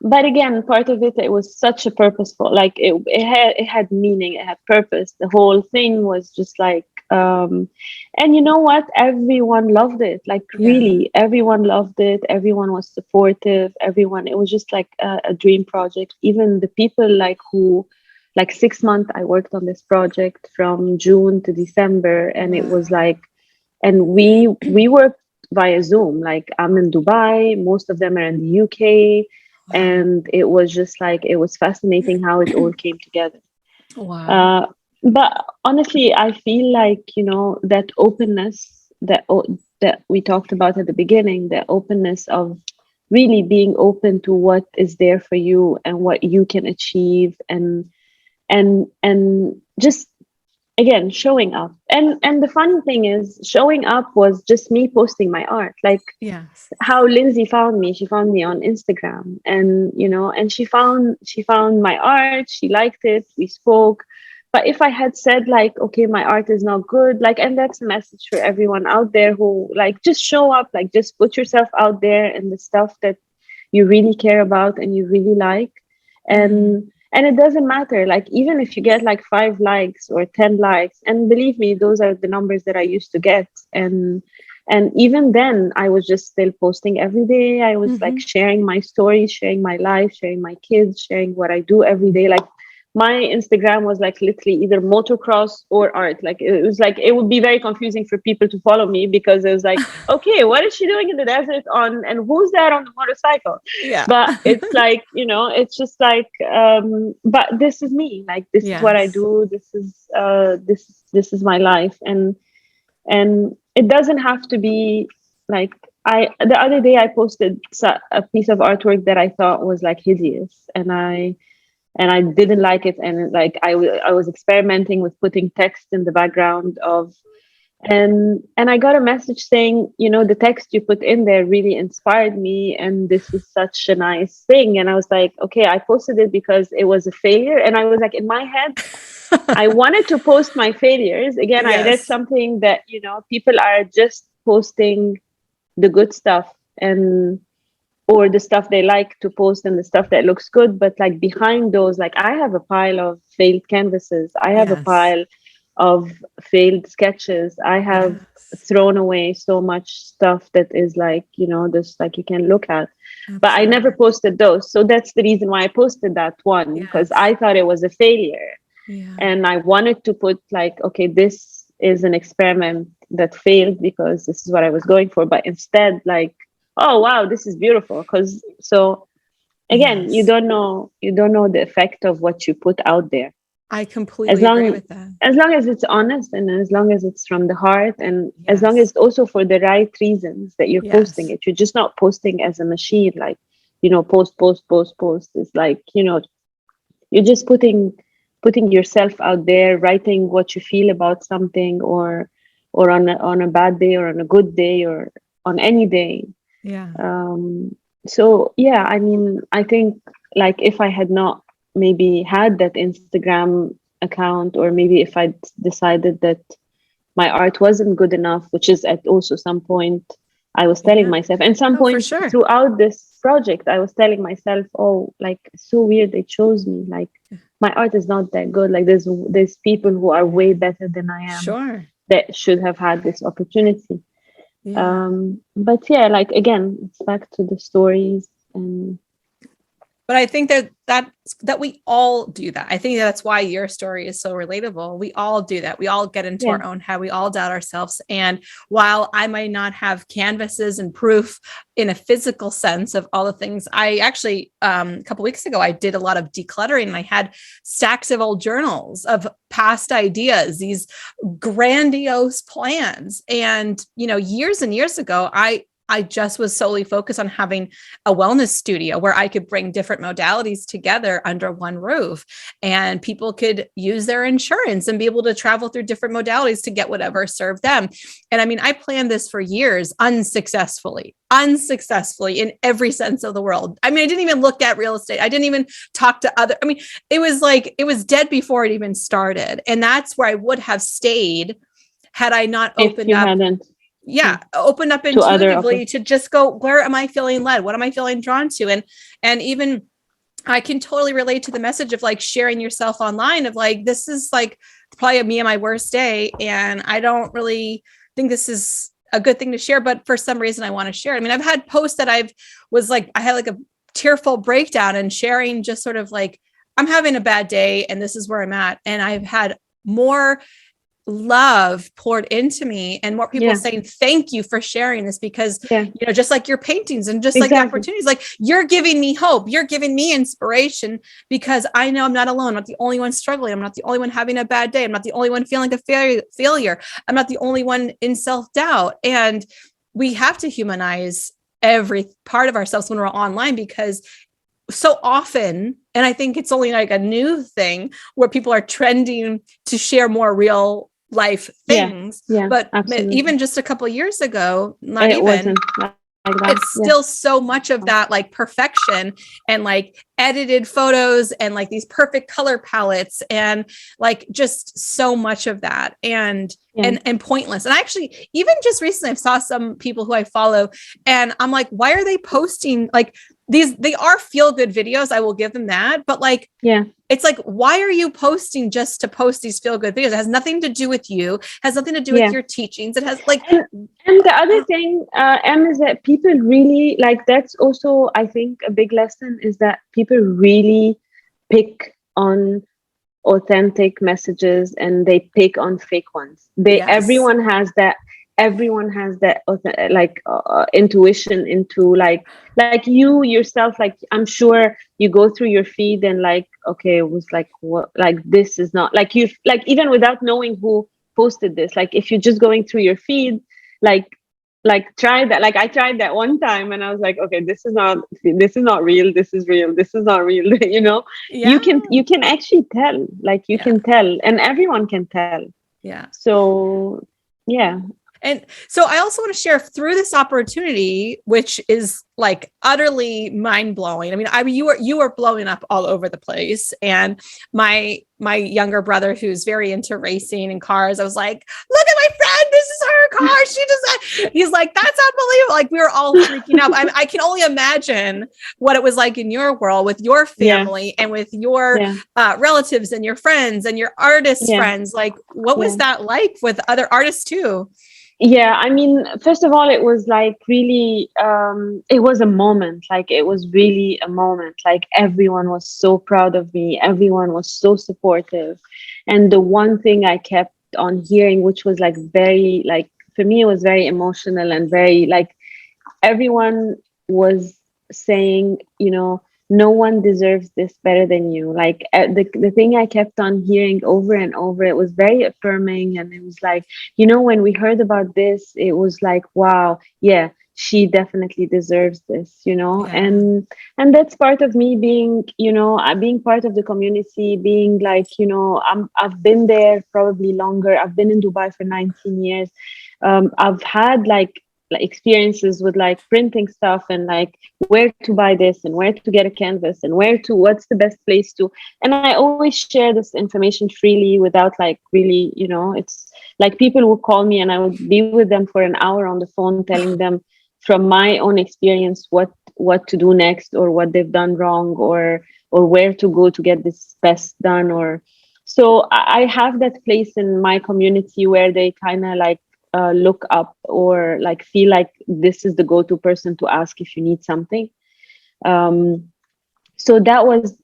But again, part of it was such a purposeful, like it had meaning, it had purpose. The whole thing was just like, and you know what? Everyone loved it. Like, really, everyone loved it. Everyone was supportive. It was just like a dream project. Even the people like who like 6 months. I worked on this project from June to December, and it was like, and we worked via Zoom. Like, I'm in Dubai, most of them are in the UK, and it was just like, it was fascinating how it all came together. But honestly, I feel like, that openness that we talked about at the beginning, the openness of really being open to what is there for you and what you can achieve, and just, again, showing up. And the funny thing is, showing up was just me posting my art. Like, how Lindsay found me. She found me on Instagram, and and she found my art. She liked it. We spoke. But if I had said, like, okay, my art is not good, like, and that's a message for everyone out there who, like, just show up, like, just put yourself out there in the stuff that you really care about and you really like. And it doesn't matter, like, even if you get like 5 likes or 10 likes, and believe me, those are the numbers that I used to get. And even then, I was just still posting every day. I was like sharing my stories, sharing my life, sharing my kids, sharing what I do every day. Like, my Instagram was like literally either motocross or art. Like, it was like, it would be very confusing for people to follow me, because it was like, okay, what is she doing in the desert on, and who's that on the motorcycle? But it's like, it's just like, but this is me. Like, this is what I do. This is my life. And it doesn't have to be like, the other day I posted a piece of artwork that I thought was like hideous, and I didn't like it. And like, I was experimenting with putting text in the background of, and I got a message saying, the text you put in there really inspired me, and this is such a nice thing. And I was like, okay, I posted it because it was a failure. And I was like, in my head, I wanted to post my failures. Again, I read something that, people are just posting the good stuff, or the stuff they like to post, and the stuff that looks good. But like, behind those, like, I have a pile of failed canvases. I have a pile of failed sketches. I have thrown away so much stuff that is like, this, like, you can look at. Absolutely. But I never posted those. So that's the reason why I posted that one, because I thought it was a failure. And I wanted to put like, okay, this is an experiment that failed because this is what I was going for. But instead, like, oh wow, this is beautiful. Because so again, you don't know the effect of what you put out there. I completely agree with that. As long as it's honest, and as long as it's from the heart, and as long as it's also for the right reasons that you're posting it. You're just not posting as a machine, like, post. It's like, you're just putting yourself out there, writing what you feel about something, or on a bad day, or on a good day, or on any day. So I mean, I think, like, if I had not maybe had that Instagram account, or maybe if I decided that my art wasn't good enough, which is at also some point I was telling myself, and some point throughout this project, I was telling myself, oh, like, so weird they chose me. Like, my art is not that good. Like, there's people who are way better than I am, that should have had this opportunity. But like, again, it's back to the stories. But I think that we all do that. I think that's why your story is so relatable. We all do that. We all get into our own head. We all doubt ourselves. And while I might not have canvases and proof in a physical sense of all the things, I actually, a couple of weeks ago, I did a lot of decluttering, and I had stacks of old journals of past ideas, these grandiose plans. And, years and years ago, I just was solely focused on having a wellness studio where I could bring different modalities together under one roof, and people could use their insurance and be able to travel through different modalities to get whatever served them. And I mean, I planned this for years unsuccessfully in every sense of the world. I mean, I didn't even look at real estate. I didn't even talk to it was like, it was dead before it even started. And that's where I would have stayed had I not opened up. Open up intuitively to just go, where am I feeling led? What am I feeling drawn to? And even I can totally relate to the message of like sharing yourself online, of like, this is like probably me on my worst day, and I don't really think this is a good thing to share, but for some reason I want to share it. I mean, I've had posts that I had like a tearful breakdown, and sharing just sort of like I'm having a bad day and this is where I'm at. And I've had more love poured into me and more people saying, thank you for sharing this, because, just like your paintings and just like the opportunities, like you're giving me hope, you're giving me inspiration, because I know I'm not alone. I'm not the only one struggling. I'm not the only one having a bad day. I'm not the only one feeling like a failure. I'm not the only one in self-doubt. And we have to humanize every part of ourselves when we're online, because so often, and I think it's only like a new thing where people are trending to share more real life things. But absolutely. Even just a couple of years ago, wasn't like that. It's still so much of that like perfection and like edited photos and like these perfect color palettes and like just so much of that and pointless. And I actually, even just recently, I saw some people who I follow and I'm like, why are they posting like they are feel good videos. I will give them that. But like, it's like, why are you posting just to post these feel good videos? It has nothing to do with you, has nothing to do with your teachings. It has like, and the other thing, Em, is that people really like, that's also, I think a big lesson is that people really pick on authentic messages and they pick on fake ones. Everyone has that like intuition into like you yourself, like I'm sure you go through your feed and like, okay, it was like, what, like this is not like you, like even without knowing who posted this, like if you're just going through your feed, like try that. Like I tried that one time and I was like, okay, this is not real, this is real, this is not real. You can actually tell, like you can tell, and everyone can tell. So and so I also want to share through this opportunity, which is like utterly mind blowing. I mean, you were blowing up all over the place. And my younger brother, who's very into racing and cars, I was like, look at my friend, this is her car. She does. He's like, that's unbelievable. Like we were all freaking out. I can only imagine what it was like in your world with your family and with your relatives and your friends and your artist friends. Like, what was that like with other artists too? Yeah, I mean, first of all, it was like really, it was a moment. Like it was really a moment. Like everyone was so proud of me. Everyone was so supportive. And the one thing I kept on hearing, which was like very, like for me, it was very emotional and very like everyone was saying, no one deserves this better than you. Like the thing I kept on hearing over and over, it was very affirming. And it was like, when we heard about this, it was like, wow, yeah, she definitely deserves this, and that's part of me being, being part of the community, being like, I've been there probably longer. I've been in Dubai for 19 years. I've had like experiences with like printing stuff and like where to buy this and where to get a canvas and what's the best place to, and I always share this information freely without like really, it's like people would call me and I would be with them for an hour on the phone telling them from my own experience what to do next or what they've done wrong or where to go to get this best done. Or so I have that place in my community where they kind of like look up or like feel like this is the go-to person to ask if you need something. So that was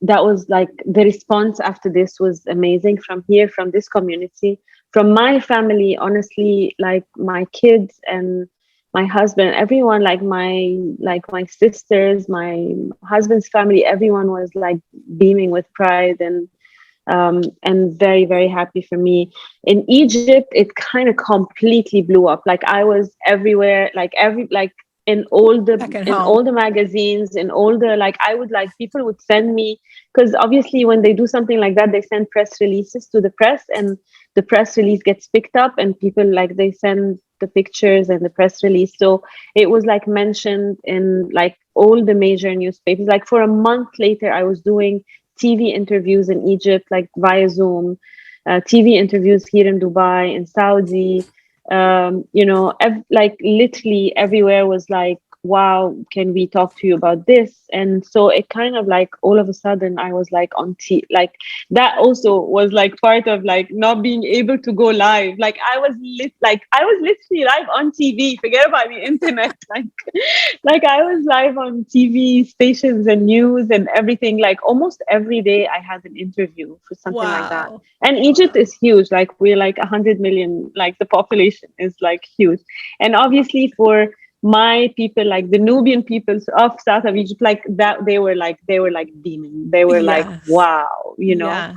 like the response after this was amazing from this community, from my family. Honestly, like my kids and my husband, everyone, like my sisters, my husband's family, everyone was like beaming with pride and very, very happy for me. In Egypt, it kind of completely blew up. Like I was everywhere, in all the magazines, in all the, like I would like, people would send me, because obviously when they do something like that, they send press releases to the press and the press release gets picked up and people like, they send the pictures and the press release. So it was like mentioned in like all the major newspapers. Like for a month later, I was doing TV interviews in Egypt, like via Zoom, TV interviews here in Dubai, in Saudi, like literally everywhere was like wow, can we talk to you about this? And so it kind of like all of a sudden I was like on like that also was like part of like not being able to go live. Like I was literally live on TV. Forget about the internet. Like I was live on TV stations and news and everything. Like almost every day I had an interview for something like that. And Egypt is huge. Like we're like 100 million. Like the population is like huge. And obviously for my people, like the Nubian peoples of south of Egypt, like that, they were like demons. They were like, wow, you know.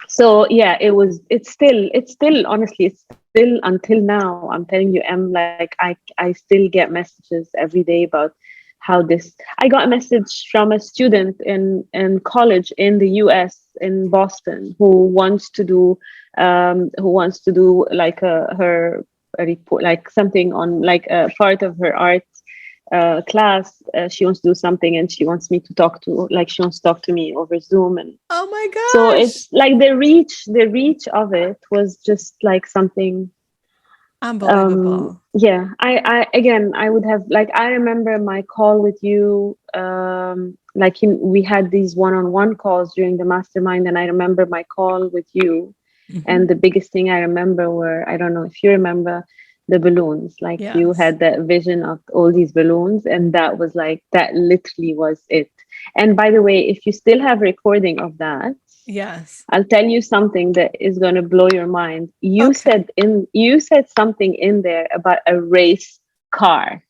So yeah, it's still honestly, it's still until now, I'm telling you, like I still get messages every day about how this. I got a message from a student in college in the US in Boston who wants to do like her a report, like something on like a part of her art class. She wants to do something and she wants me to talk to, like she wants to talk to me over Zoom. And oh my gosh, so it's like the reach of it was just like something unbelievable. Yeah, I again, I would have, like, I remember my call with you, like we had these one-on-one calls during the mastermind, and I remember my call with you. And the biggest thing I remember were, I don't know if you remember, the balloons. Like you had that vision of all these balloons, and that was like, that literally was it. And by the way, if you still have recording of that, I'll tell you something that is going to blow your mind. You said something in there about a race car.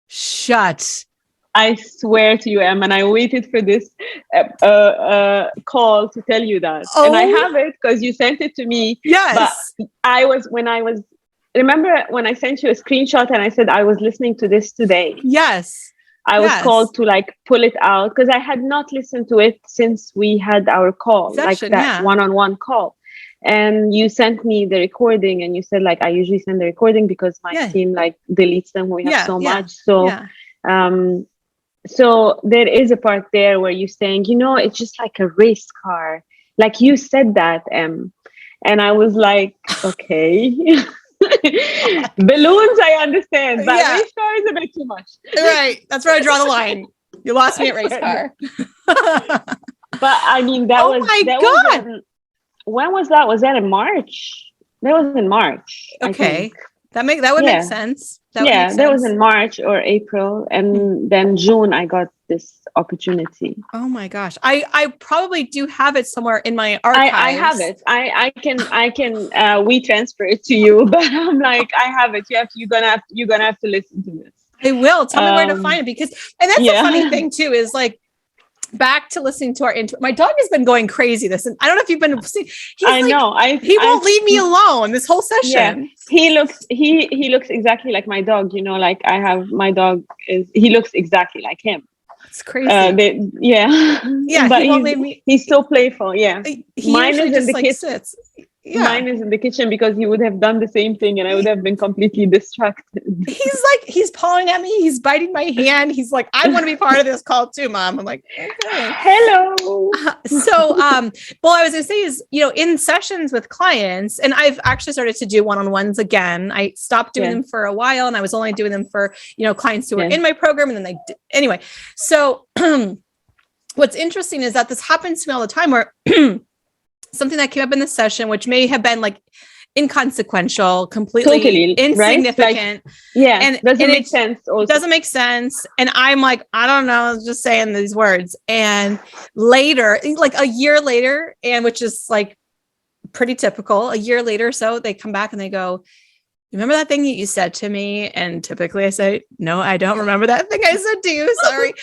Shut. I swear to you, Em, and I waited for this call to tell you that. Oh. And I have it because you sent it to me. Yes. But remember when I sent you a screenshot and I said I was listening to this today? Yes. I was called to like pull it out because I had not listened to it since we had our call, like that one-on-one call. And you sent me the recording and you said, like, I usually send the recording because my team like deletes them when we have so much. So, so there is a part there where you're saying, you know, it's just like a race car. Like you said that, and I was like, okay. Balloons, I understand, but race car is a bit too much. Right. That's where I draw the line. You lost me at race car. But I mean, that was when was that? Was that in March? That was in March. Okay. That would make sense. That was in March or April. And then June I got this opportunity. Oh my gosh. I probably do have it somewhere in my archives. I have it. I can we transfer it to you, but I'm like, I have it. You're gonna have to listen to this. I will. Tell me where to find it, because, and that's the funny thing too, is like, back to listening to our intro. My dog has been going crazy. I don't know if you've been seeing. He won't leave me alone this whole session. Yeah. He looks exactly like my dog. You know, like I have my dog he looks exactly like him. It's crazy. But he won't leave me. He's so playful. Yeah, mine is in the kitchen. Mine is in the kitchen because he would have done the same thing and I would have been completely distracted. He's pawing at me. He's biting my hand. He's like, I want to be part of this call too, Mom. I'm like, okay. Hello. So, well, I was going to say is, you know, in sessions with clients, and I've actually started to do one-on-ones again. I stopped doing them for a while, and I was only doing them for, you know, clients who were in my program. And then anyway. So what's interesting is that this happens to me all the time, where something that came up in the session, which may have been like inconsequential, completely insignificant. Right? And doesn't make sense. Also. Doesn't make sense. And I'm like, I don't know, I was just saying these words. And later, like a year later, and which is like pretty typical, a year later or so, they come back and they go, remember that thing that you said to me? And typically I say, no, I don't remember that thing I said to you. Sorry.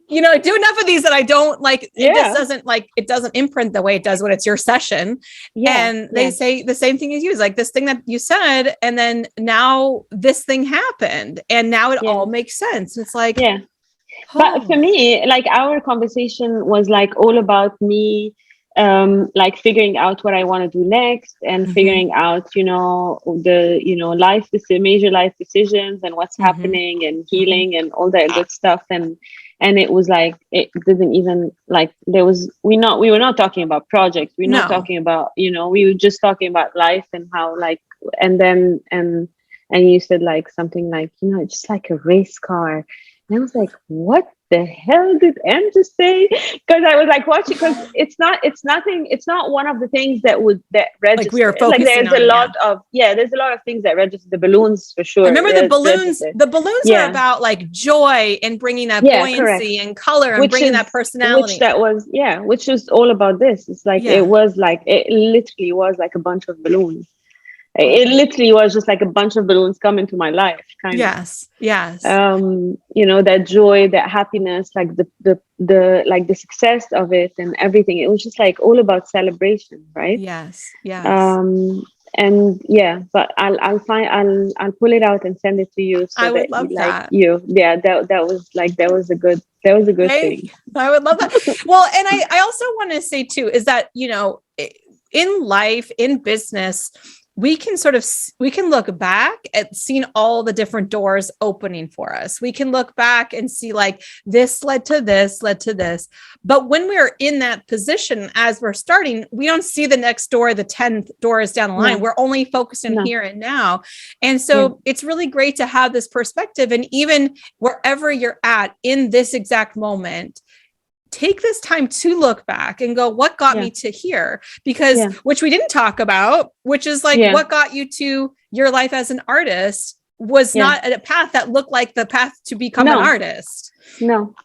You know, I do enough of these that I don't like, it just doesn't like, it doesn't imprint the way it does when it's your session. And they say the same thing as you, is like this thing that you said, and then now this thing happened and now it all makes sense. It's like, but for me, like our conversation was like all about me, like figuring out what I want to do next and figuring out, you know, the, you know, major life decisions and what's happening and healing and all that good stuff. And it was like, it didn't even like, we were not talking about projects. We're not talking about, you know, we were just talking about life and how like, and and you said like something like, just like a race car. And I was like, what the hell did M just say? Because I was like watching, because it's not one of the things that register. Like we are focusing there's on, a lot of there's a lot of things that register. The balloons for sure. I remember the balloons. The balloons are about like joy and bringing that buoyancy and color and bringing that personality. Which is all about this. It's like it literally was like a bunch of balloons. It literally was just like a bunch of balloons come into my life, kind of. Yes. That joy, that happiness, like the like the success of it and everything. It was just like all about celebration, right? Yes. And but I'll pull it out and send it to you. So I would love that. That was a good thing. I would love that. Well, and I also want to say too, is that, in life, in business, we can look back at seeing all the different doors opening for us. We can look back and see like this led to this. But when we're in that position, as we're starting, we don't see the next door, the 10th doors down the line. No. We're only focused in here and now. And so it's really great to have this perspective. And even wherever you're at in this exact moment, take this time to look back and go, what got me to here? Because which we didn't talk about, which is like what got you to your life as an artist was not a path that looked like the path to become an artist. No.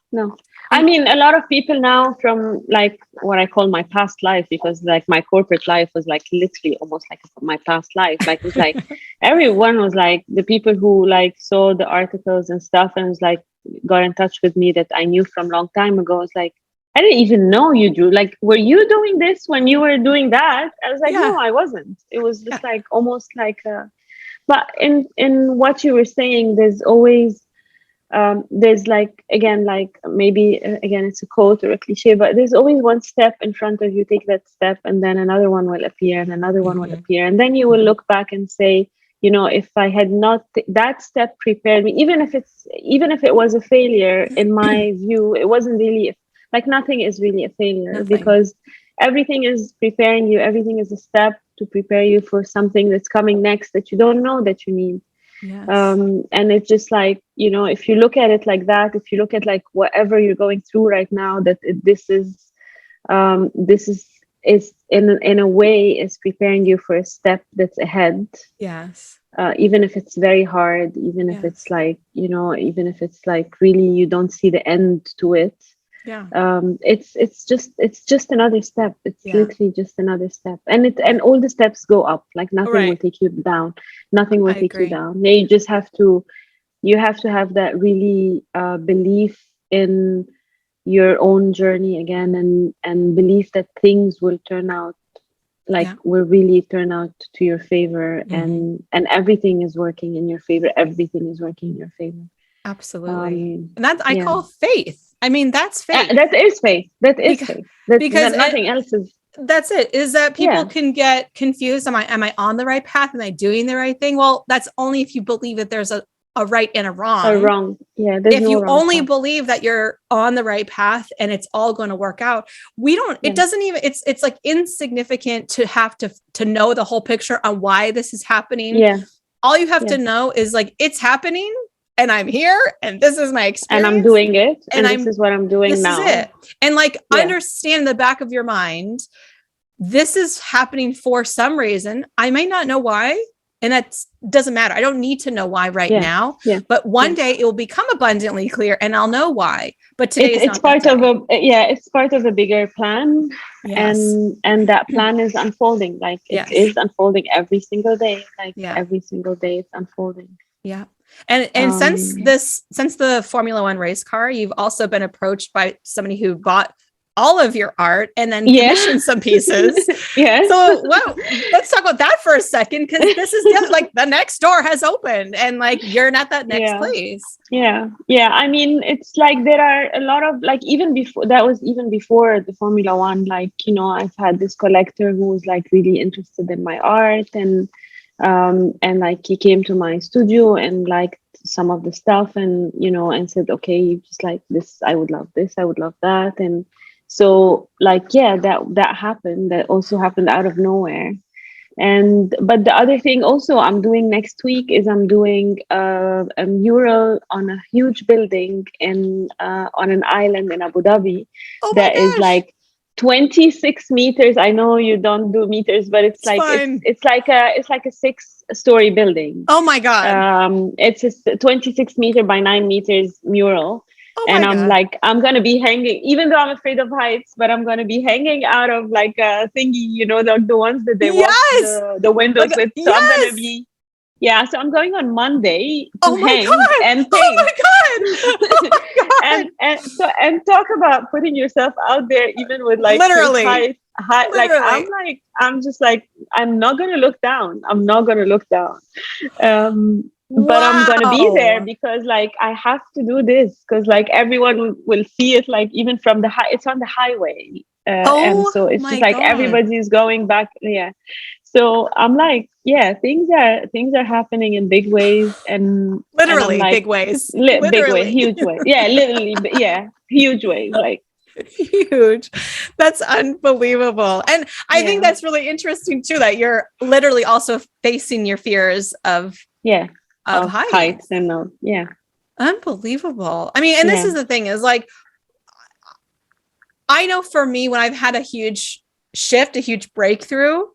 I mean, a lot of people now from like what I call my past life, because like my corporate life was like literally almost like my past life. Like it's like everyone was like the people who like saw the articles and stuff and was like got in touch with me that I knew from a long time ago. It's like, I didn't even know you drew. Like, were you doing this when you were doing that? I was like, no, I wasn't. It was just like almost like but in what you were saying, there's always there's like, again, like maybe again it's a quote or a cliche, but there's always one step in front of you. Take that step and then another one will appear and another one will appear, and then you will look back and say, if I had not that step prepared me, even if it was a failure, in my view, it wasn't really like nothing is really a failure. Because everything is preparing you. Everything is a step to prepare you for something that's coming next that you don't know that you need. Yes. And it's just like, if you look at it like that, if you look at like whatever you're going through right now, that this is in a way is preparing you for a step that's ahead. Yes. Even if it's very hard, even if it's like, even if it's like really you don't see the end to it. It's just another step. It's literally just another step, and all the steps go up. Like nothing will take you down. Nothing will take you down. You just have to have that really belief in your own journey again, and belief that things will turn out will really turn out to your favor, and everything is working in your favor. Everything is working in your favor. Absolutely. And that's I call faith. I mean, that's faith. That is faith. That is faith. Because nothing else is. That's it. Is that people can get confused. Am I on the right path? Am I doing the right thing? Well, that's only if you believe that there's a right and a wrong. A wrong. Yeah. If you only believe that you're on the right path and it's all going to work out, it doesn't even, it's like insignificant to have to know the whole picture on why this is happening. Yeah. All you have to know is like, it's happening. And I'm here, and this is my experience. And I'm doing it, and this is what I'm doing now. This is it. And like, understand in the back of your mind, this is happening for some reason. I may not know why, and that doesn't matter. I don't need to know why now. Yeah. But one day it will become abundantly clear, and I'll know why. But today it's part of it's part of a bigger plan, and that plan is unfolding. Like it is unfolding every single day. Like every single day, it's unfolding. Yeah. And since the Formula One race car, you've also been approached by somebody who bought all of your art and then commissioned some pieces. So let's talk about that for a second, because this is like the next door has opened and like you're not that next place. Yeah. I mean, it's like there are a lot of like, even before the Formula One, like, I've had this collector who was like really interested in my art, and like he came to my studio and liked some of the stuff, and and said, okay, you just like this, I would love this, I would love that. And so like that happened. That also happened out of nowhere. But the other thing also I'm doing next week is I'm doing a mural on a huge building on an island in Abu Dhabi. Oh my That is gosh. like 26 meters. I know you don't do meters, but it's like fine. it's like a 6-story building. Oh my God. It's a 26 meter by 9 meters mural. Oh And my I'm God. like, I'm gonna be hanging, even though I'm afraid of heights, but I'm gonna be hanging out of like a thingy, you know, the ones that they wash the windows with. So I'm gonna be, yeah. So I'm going on Monday to hang and paint. Oh my God. Oh my God. and talk about putting yourself out there, even with like literally. like I'm just like, I'm not gonna look down. I'm not gonna look down. But I'm gonna be there because like I have to do this because like everyone will see it, like even from it's on the highway, and so it's just like everybody's going back. Yeah, so I'm like, yeah, things are happening in big ways, and literally and I'm like, big ways, big way, huge way, yeah, literally, yeah, huge ways, like. Huge. That's unbelievable. And I think that's really interesting too, that you're literally also facing your fears of heights and unbelievable. I mean, and this is the thing is like, I know for me, when I've had a huge shift, a huge breakthrough,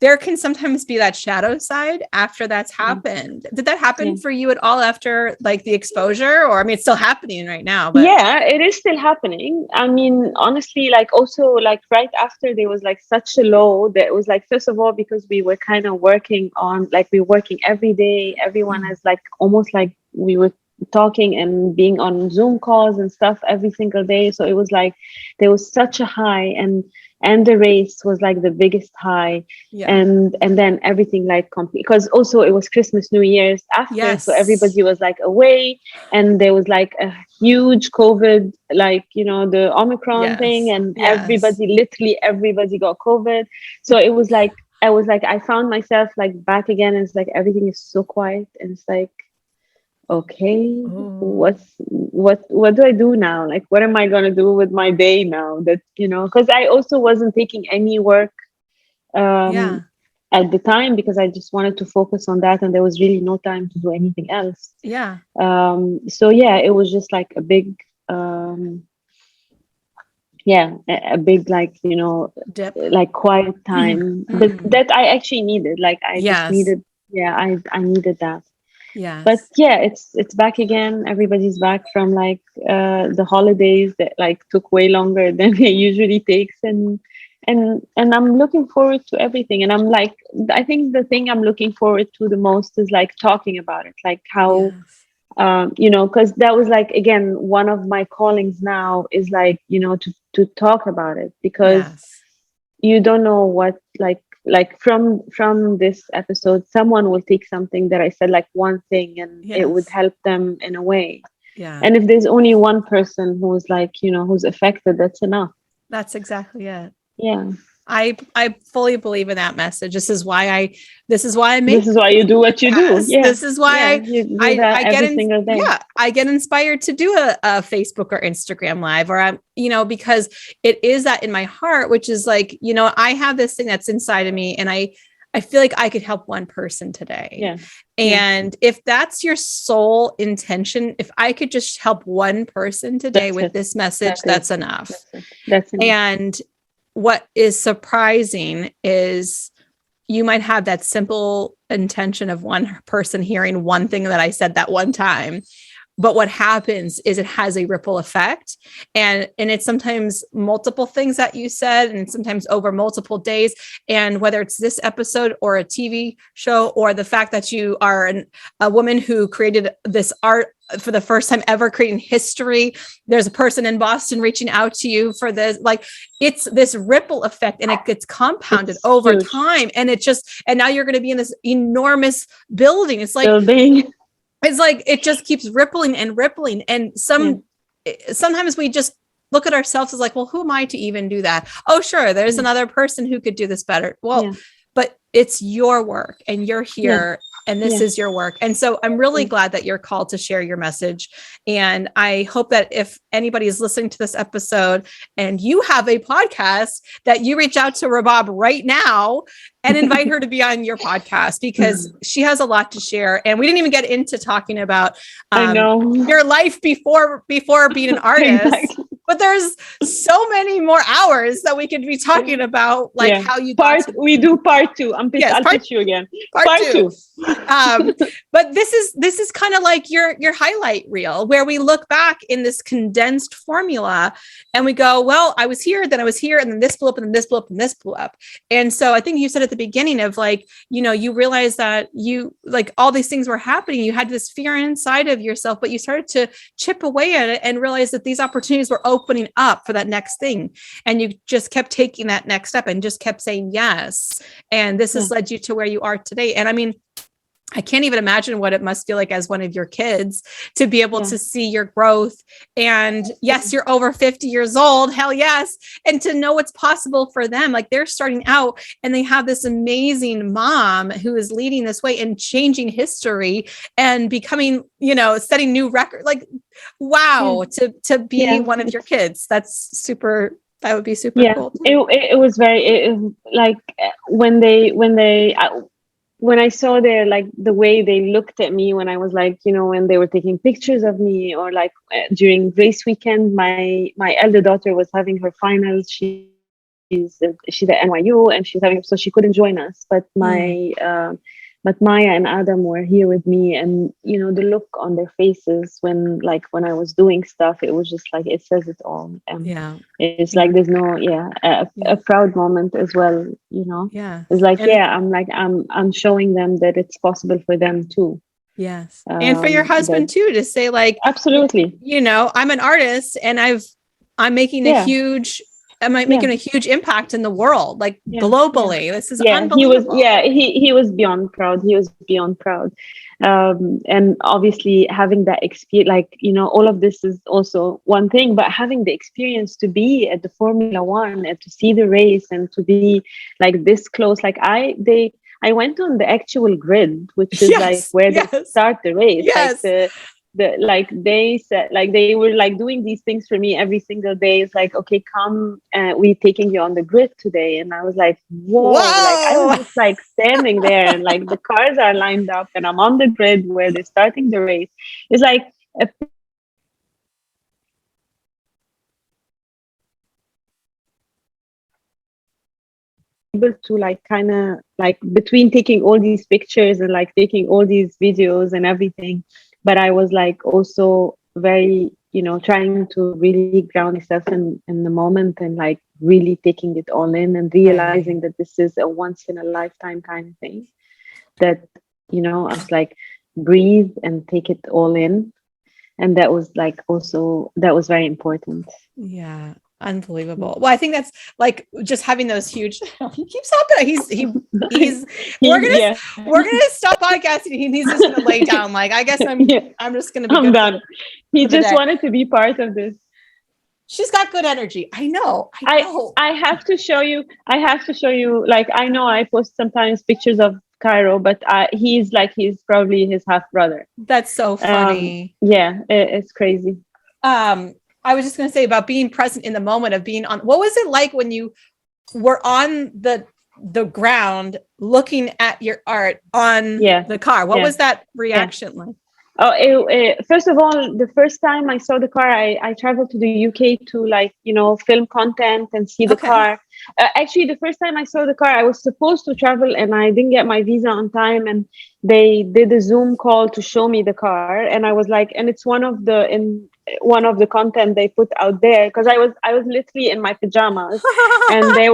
there can sometimes be that shadow side after that's happened. Did that happen for you at all after like the exposure? Or I mean, it's still happening right now, but yeah, it is still happening. I mean, honestly, like also like right after there was like such a low that was like, first of all, because we were kind of working on, like we were working every day. Everyone is like almost like we were talking and being on Zoom calls and stuff every single day. So it was like there was such a high, and the race was like the biggest high, and then everything like because also it was Christmas, New Year's after, so everybody was like away, and there was like a huge COVID, like, you know, the Omicron thing, and literally everybody got COVID. So it was like I found myself like back again, and it's like everything is so quiet, and it's like, okay, what do I do now? Like, what am I going to do with my day now? That, you know, because I also wasn't taking any work at the time, because I just wanted to focus on that, and there was really no time to do anything else. So yeah, it was just like a big a big, like, you know, dip, like quiet time, that I actually needed. Like I just needed, I needed that. But yeah, it's back again. Everybody's back from like the holidays that like took way longer than it usually takes, and I'm looking forward to everything. And I'm like, I think the thing I'm looking forward to the most is like talking about it, like how you know, because that was like, again, one of my callings now is like, you know, to talk about it, because you don't know what, like from this episode, someone will take something that I said, like one thing, and it would help them in a way. And if there's only one person who's like, you know, who's affected, that's enough. That's exactly it. Yeah. I fully believe in that message. This is why I make this is why you do what you do. Yeah. This is why I get single day. I get inspired to do a Facebook or Instagram live, or I'm, you know, because it is that in my heart, which is like, you know, I have this thing that's inside of me, and I feel like I could help one person today. Yeah. And if that's your sole intention, if I could just help one person today with this message, that's enough. That's enough. And what is surprising is you might have that simple intention of one person hearing one thing that I said that one time. But what happens is it has a ripple effect, and it's sometimes multiple things that you said, and sometimes over multiple days. And whether it's this episode or a TV show, or the fact that you are a woman who created this art for the first time ever, creating history. There's a person in Boston reaching out to you for this, like, it's this ripple effect, and it gets compounded over time. And and now you're going to be in this enormous building. It's like, it's like, it just keeps rippling and rippling. And sometimes we just look at ourselves as like, well, who am I to even do that? Oh, sure, there's another person who could do this better. Well, but it's your work, and you're here and this is your work. And so I'm really glad that you're called to share your message. And I hope that if anybody is listening to this episode and you have a podcast, that you reach out to Rabab right now and invite her to be on your podcast, because she has a lot to share. And we didn't even get into talking about your life before being an artist. Exactly. But there's so many more hours that we could be talking about, like how you we do part 2. I'll pitch you again. Part two. But this is kind of like your highlight reel, where we look back in this condensed formula and we go, well, I was here, then I was here, and then this blew up, and then this blew up, and this blew up. And so I think you said at the beginning of, like, you realized that you, like, all these things were happening. You had this fear inside of yourself, but you started to chip away at it and realize that these opportunities were opening up for that next thing. And you just kept taking that next step and just kept saying yes. And this has led you to where you are today. And I mean, I can't even imagine what it must feel like as one of your kids to be able to see your growth. And yes, you're over 50 years old. Hell yes. And to know what's possible for them. Like, they're starting out and they have this amazing mom who is leading this way and changing history and becoming, setting new records. Like, wow, to be one of your kids. That's super. That would be super cool. It was very like when I saw their, like, the way they looked at me when I was, like, when they were taking pictures of me, or like during race weekend, my elder daughter was having her finals. She's at NYU, and so she couldn't join us. But but Maya and Adam were here with me, and the look on their faces when I was doing stuff, it was just like, it says it all. And it's like there's no a proud moment as well. It's like, I'm showing them that it's possible for them too. Yes. And for your husband too, to say, like, absolutely, I'm an artist and I'm making a huge impact in the world, like globally. This is unbelievable. He was beyond proud. And obviously having that experience, like, all of this is also one thing, but having the experience to be at the Formula One and to see the race and to be, like, this close, like, I went on the actual grid, which is like where they start the race. Like, they said, like, they were, like, doing these things for me every single day. It's like, okay, come, we're taking you on the grid today. And I was like, whoa. Like, I was just, like, standing there, and, like, the cars are lined up and I'm on the grid where they're starting the race. It's like able to, like, kind of, like, between taking all these pictures and, like, taking all these videos and everything. But I was, like, also very, trying to really ground myself in the moment, and, like, really taking it all in and realizing that this is a once in a lifetime kind of thing. That, I was like, breathe and take it all in. And that was, like, also, that was very important. Yeah. Unbelievable. Well, I think that's, like, just having those huge, he keeps hopping. He's we're gonna stop podcasting. He's just gonna lay down. Like, I guess I'm just gonna be I'm done. He just wanted to be part of this. She's got good energy. I know. I have to show you. Like, I know I post sometimes pictures of Cairo, but he's probably his half brother. That's so funny. It's crazy. I was just going to say about being present in the moment of being on. What was it like when you were on the ground looking at your art on the car? What was that reaction like? Oh, first of all, the first time I saw the car, I traveled to the UK to, like, film content and see the car. Actually, the first time I saw the car, I was supposed to travel and I didn't get my visa on time, and they did a Zoom call to show me the car, and I was like, and it's one of the content they put out there, because I was literally in my pajamas, and they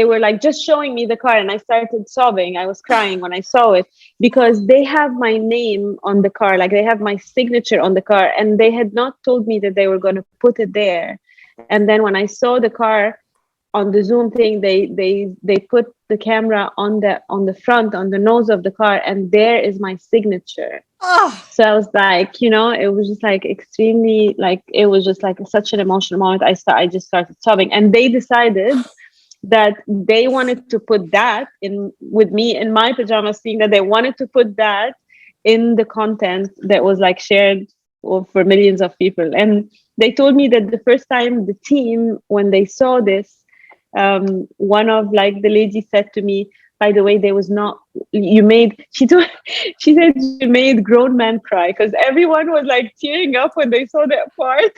were like just showing me the car, and I started sobbing. I was crying when I saw it, because they have my name on the car, like, they have my signature on the car, and they had not told me that they were going to put it there. And then when I saw the car on the Zoom thing, they put the camera on the front, on the nose of the car, and there is my signature. So I was like, it was just, like, extremely, like, it was just, like, such an emotional moment. I just started sobbing, and they decided that they wanted to put that in with me in my pajamas, seeing that they wanted to put that in the content that was like shared for millions of people. And they told me that the first time the team, when they saw this, one of like the ladies said to me, by the way, there was not, you made, she said you made grown men cry, because everyone was like tearing up when they saw that part.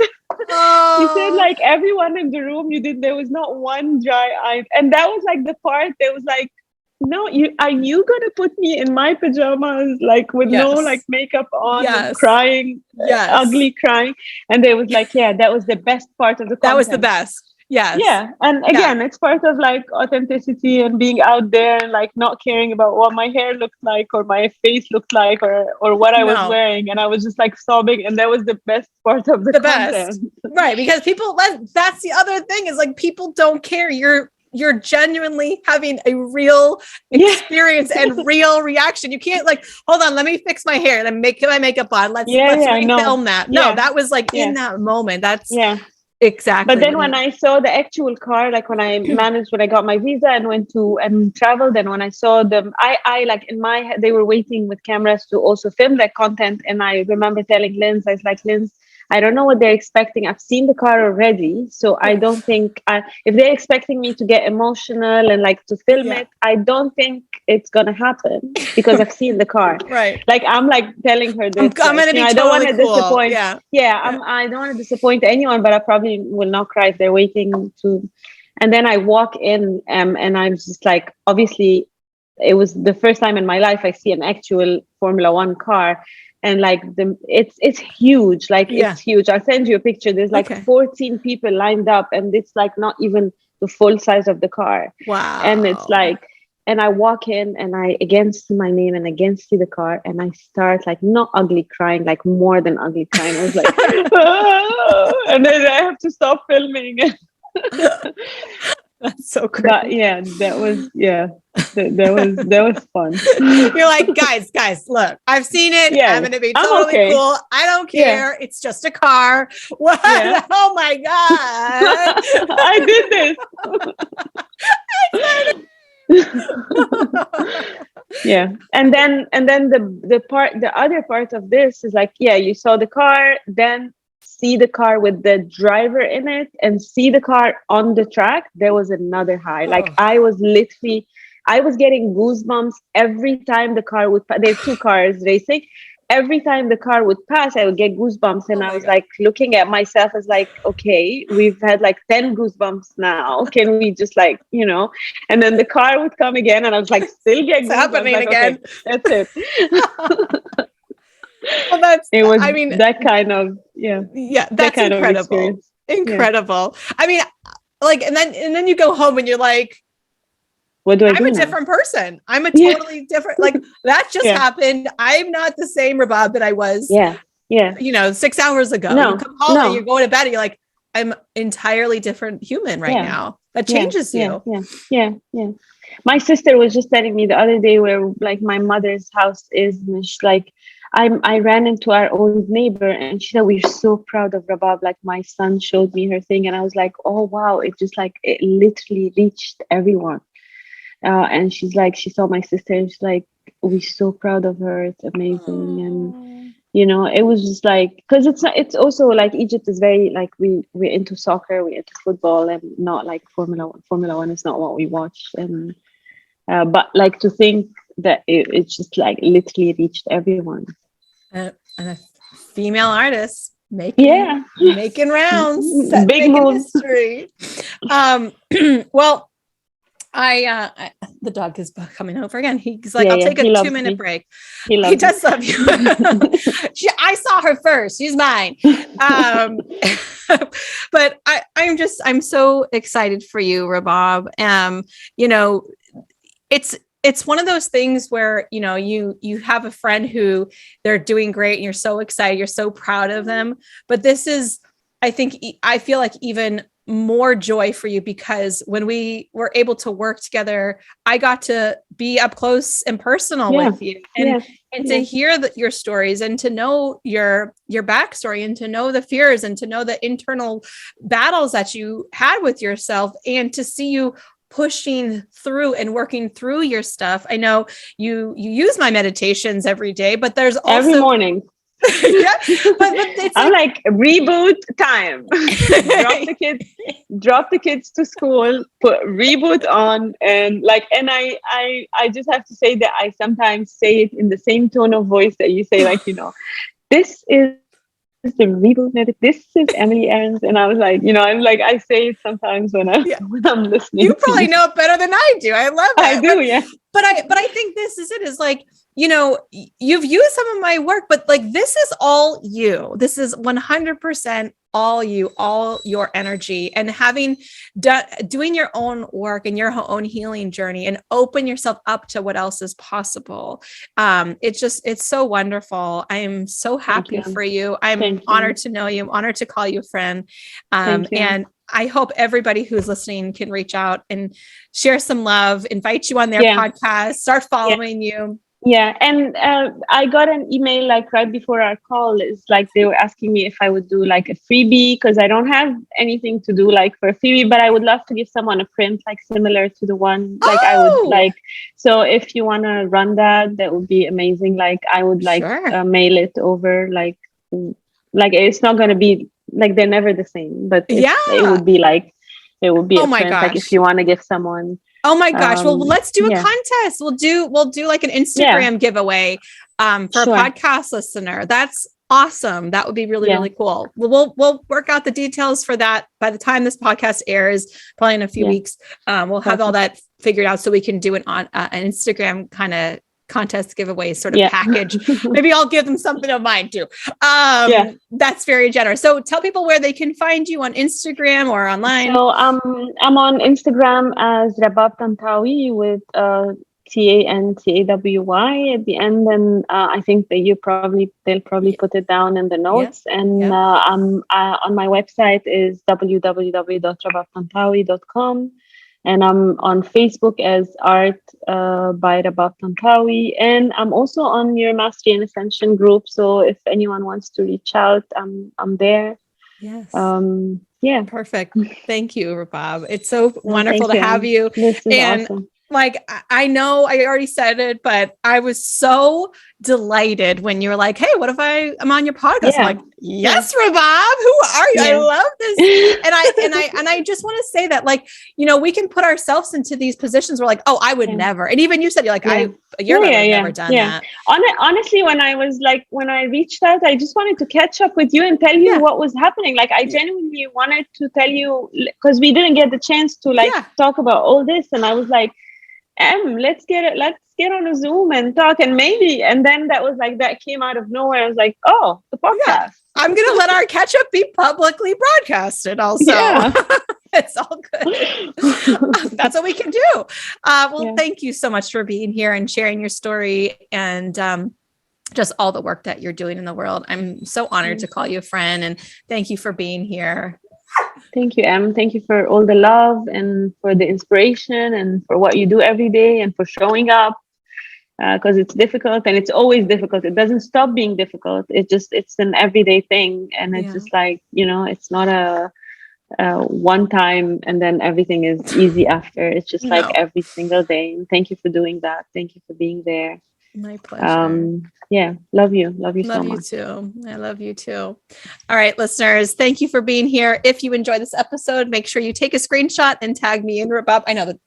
Oh. She said like everyone in the room, there was not one dry eye. And that was like the part that was like, no, are you gonna put me in my pajamas, like with no like makeup on, and crying, ugly crying? And they was like, yeah, that was the best part of the content. That was the best. Yes. Yeah. And again, it's part of like authenticity and being out there and like not caring about what my hair looked like or my face looked like or what I was wearing. And I was just like sobbing. And that was the best part of the content. Best. Right. Because people, that's the other thing, is like, people don't care. You're genuinely having a real experience and real reaction. You can't like, hold on, let me fix my hair and make my makeup on. Let's refilm that. No, that was like in that moment. That's exactly. But then when I saw the actual car, like when I got my visa and went to and traveled, and when I saw them, I like in my head, they were waiting with cameras to also film that content. And I remember telling Linz, I was like, Linz, I don't know what they're expecting. I've seen the car already. So I don't think if they're expecting me to get emotional and like to film it, I don't think it's going to happen, because I've seen the car. Right. Like I'm like telling her this. I'm going to be I don't want to disappoint. Yeah. I don't want to disappoint anyone, but I probably will not cry if they're waiting to. And then I walk in and I'm just like, obviously it was the first time in my life I see an actual Formula One car. And like it's huge, like it's huge. I'll send you a picture. There's like 14 people lined up, and it's like not even the full size of the car. Wow. And it's like, and I walk in and I again see my name and again see the car, and I start like not ugly crying, like more than ugly crying. I was like, oh! And then I have to stop filming. That's so crazy. But yeah, that was fun. You're like, guys, look, I've seen it. Yeah, I'm gonna be totally cool. I don't care. Yeah. It's just a car. What? Yeah. Oh my god! I did this. Yeah, and then the other part of this is like, yeah, you saw the car, then see the car with the driver in it and see the car on the track. There was another high. Like I was getting goosebumps every time the car would there's two cars racing. Every time the car would pass, I would get goosebumps. And I was like looking at myself as like, okay, we've had like 10 goosebumps now. Can we just like, and then the car would come again and I was like, still get goosebumps. Happening like, again. Okay, that's it. Well, that's that kind of that's incredible. I mean, like, and then you go home and you're like, what do I do? I'm a different person. I'm a totally different, like that just happened. I'm not the same Rabab that I was 6 hours ago. You come home and you're going to bed and you're like, I'm entirely different human now. That changes you. Yeah. My sister was just telling me the other day where like my mother's house is, and she's like, I ran into our old neighbor and she said, we're so proud of Rabab. Like my son showed me her thing and I was like, oh, wow. It just like, it literally reached everyone. And she's like, she saw my sister and she's like, we're so proud of her. It's amazing. And, it was just like, because it's also like Egypt is very like, we're into soccer, we're into football and not like Formula One. Formula One is not what we watch. And, but like to think that it just like literally reached everyone. And a female artist making rounds, big moves. History. Well, the dog is coming over again. He's like, I'll take a 2-minute break. He does love you. I saw her first. She's mine. But I'm so excited for you, Rabab. It's one of those things where, you have a friend who they're doing great and you're so excited, you're so proud of them. But this is, I feel like even more joy for you because when we were able to work together, I got to be up close and personal with you and to hear your stories and to know your backstory and to know the fears and to know the internal battles that you had with yourself and to see you pushing through and working through your stuff. I know you use my meditations every day, but there's also every morning. Yeah, but it's I'm like reboot time. drop the kids to school, put reboot on, and I just have to say that I sometimes say it in the same tone of voice that you say, like, this is the reboot medic. This is Emily Aarons, and I was like, I say it sometimes when I'm listening. You probably know it better than I do. I love it. I do, yeah. But I think this is it. Is like, you've used some of my work, but like, this is all you. This is 100% all you, all your energy, and doing your own work and your own healing journey, and open yourself up to what else is possible. It's so wonderful. I am so happy for you. I'm honored to know you. I'm honored to call you a friend. And I hope everybody who's listening can reach out and share some love, invite you on their podcast, start following you. Yeah. And I got an email like right before our call. It's like they were asking me if I would do like a freebie, because I don't have anything to do like for a freebie, but I would love to give someone a print like similar to the one like I would like. So if you want to run that would be amazing. Like I would like mail it over like it's not going to be like, they're never the same, but it would be like, it would be a print, like if you want to give someone. Oh my gosh. Well, let's do a contest. We'll do like an Instagram giveaway for a podcast listener. That's awesome. That would be really, really cool. We'll work out the details for that by the time this podcast airs, probably in a few weeks. We'll have all that figured out so we can do it on an Instagram kind of contest giveaway sort of package. Maybe I'll give them something of mine too. That's very generous. So tell people where they can find you on Instagram or online. So I'm on Instagram as Rabab Tantawy with Tantawy at the end, and I think that they'll probably put it down in the notes. And I'm on my website is www.rababtantawy.com. And I'm on Facebook as Art by Rabab Tantawy. And I'm also on your Mastery and Ascension group. So if anyone wants to reach out, I'm there. Yes. Perfect. Thank you, Rabab. It's so wonderful to have you. This is awesome. Like, I know I already said it, but I was so delighted when you were like, hey, what if I'm on your podcast? I'm like, yes, Rabab, who are you? I love this. And I just want to say that, like, we can put ourselves into these positions where like, oh, I would never. And even you said, you're like, never done that. Honestly, when I reached out, I just wanted to catch up with you and tell you what was happening. Like, I genuinely wanted to tell you, because we didn't get the chance to talk about all this. And I was like, let's get on a Zoom and talk, and then that was like, that came out of nowhere. I was like, oh, the podcast. I'm gonna let our catch up be publicly broadcasted also. It's all good. That's what we can do. Thank you so much for being here and sharing your story and just all the work that you're doing in the world. I'm so honored to call you a friend, and thank you for being here. Thank you, Em. Thank you for all the love and for the inspiration and for what you do every day and for showing up, because it's difficult, and it's always difficult. It doesn't stop being difficult. It's an everyday thing. And it's just like, it's not a one time and then everything is easy after. It's just like every single day. And thank you for doing that. Thank you for being there. My pleasure. Love you so much. Love you too. I love you too. All right, listeners, thank you for being here. If you enjoyed this episode, make sure you take a screenshot and tag me and Rabab. I know that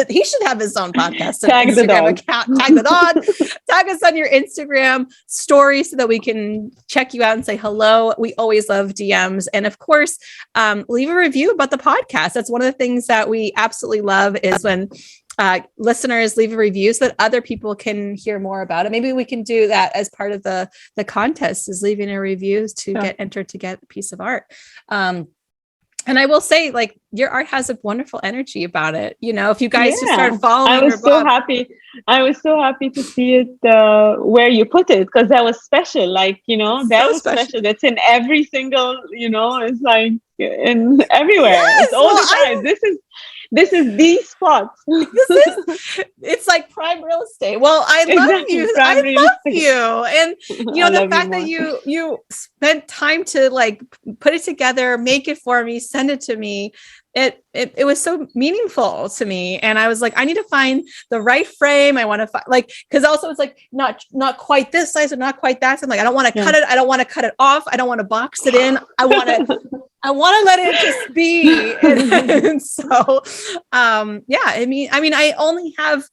he should have his own podcast. Tag the dog. Tag the dog. Tag us on your Instagram story so that we can check you out and say hello. We always love DMs. And of course, leave a review about the podcast. That's one of the things that we absolutely love, is when listeners leave a review so that other people can hear more about it. Maybe we can do that as part of the contest, is leaving a review to get entered to get a piece of art. And I will say, like, your art has a wonderful energy about it. If you guys just start following, I was so happy to see it where you put it, because that was special. Like, that was special. That's in every single, it's like in everywhere. It's all the time. This is the spot. It's like prime real estate. Well, I love you. I love you. And the fact that you spent time to like put it together, make it for me, send it to me. It was so meaningful to me. And I was like, I need to find the right frame. I want to find because also it's like not quite this size or not quite that. So I'm like, I don't want to cut it. I don't want to cut it off. I don't want to box it in. I want to let it just be. And so, I mean, I only have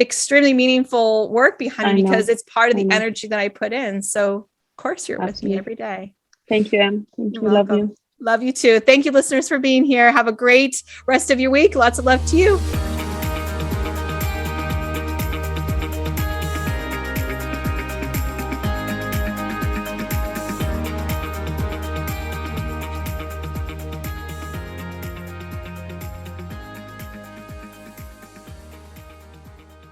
extremely meaningful work behind me because it's part of the energy that I put in. So of course you're with me every day. Thank you, Em. Thank you. Love you. Love you too. Thank you, listeners, for being here. Have a great rest of your week. Lots of love to you.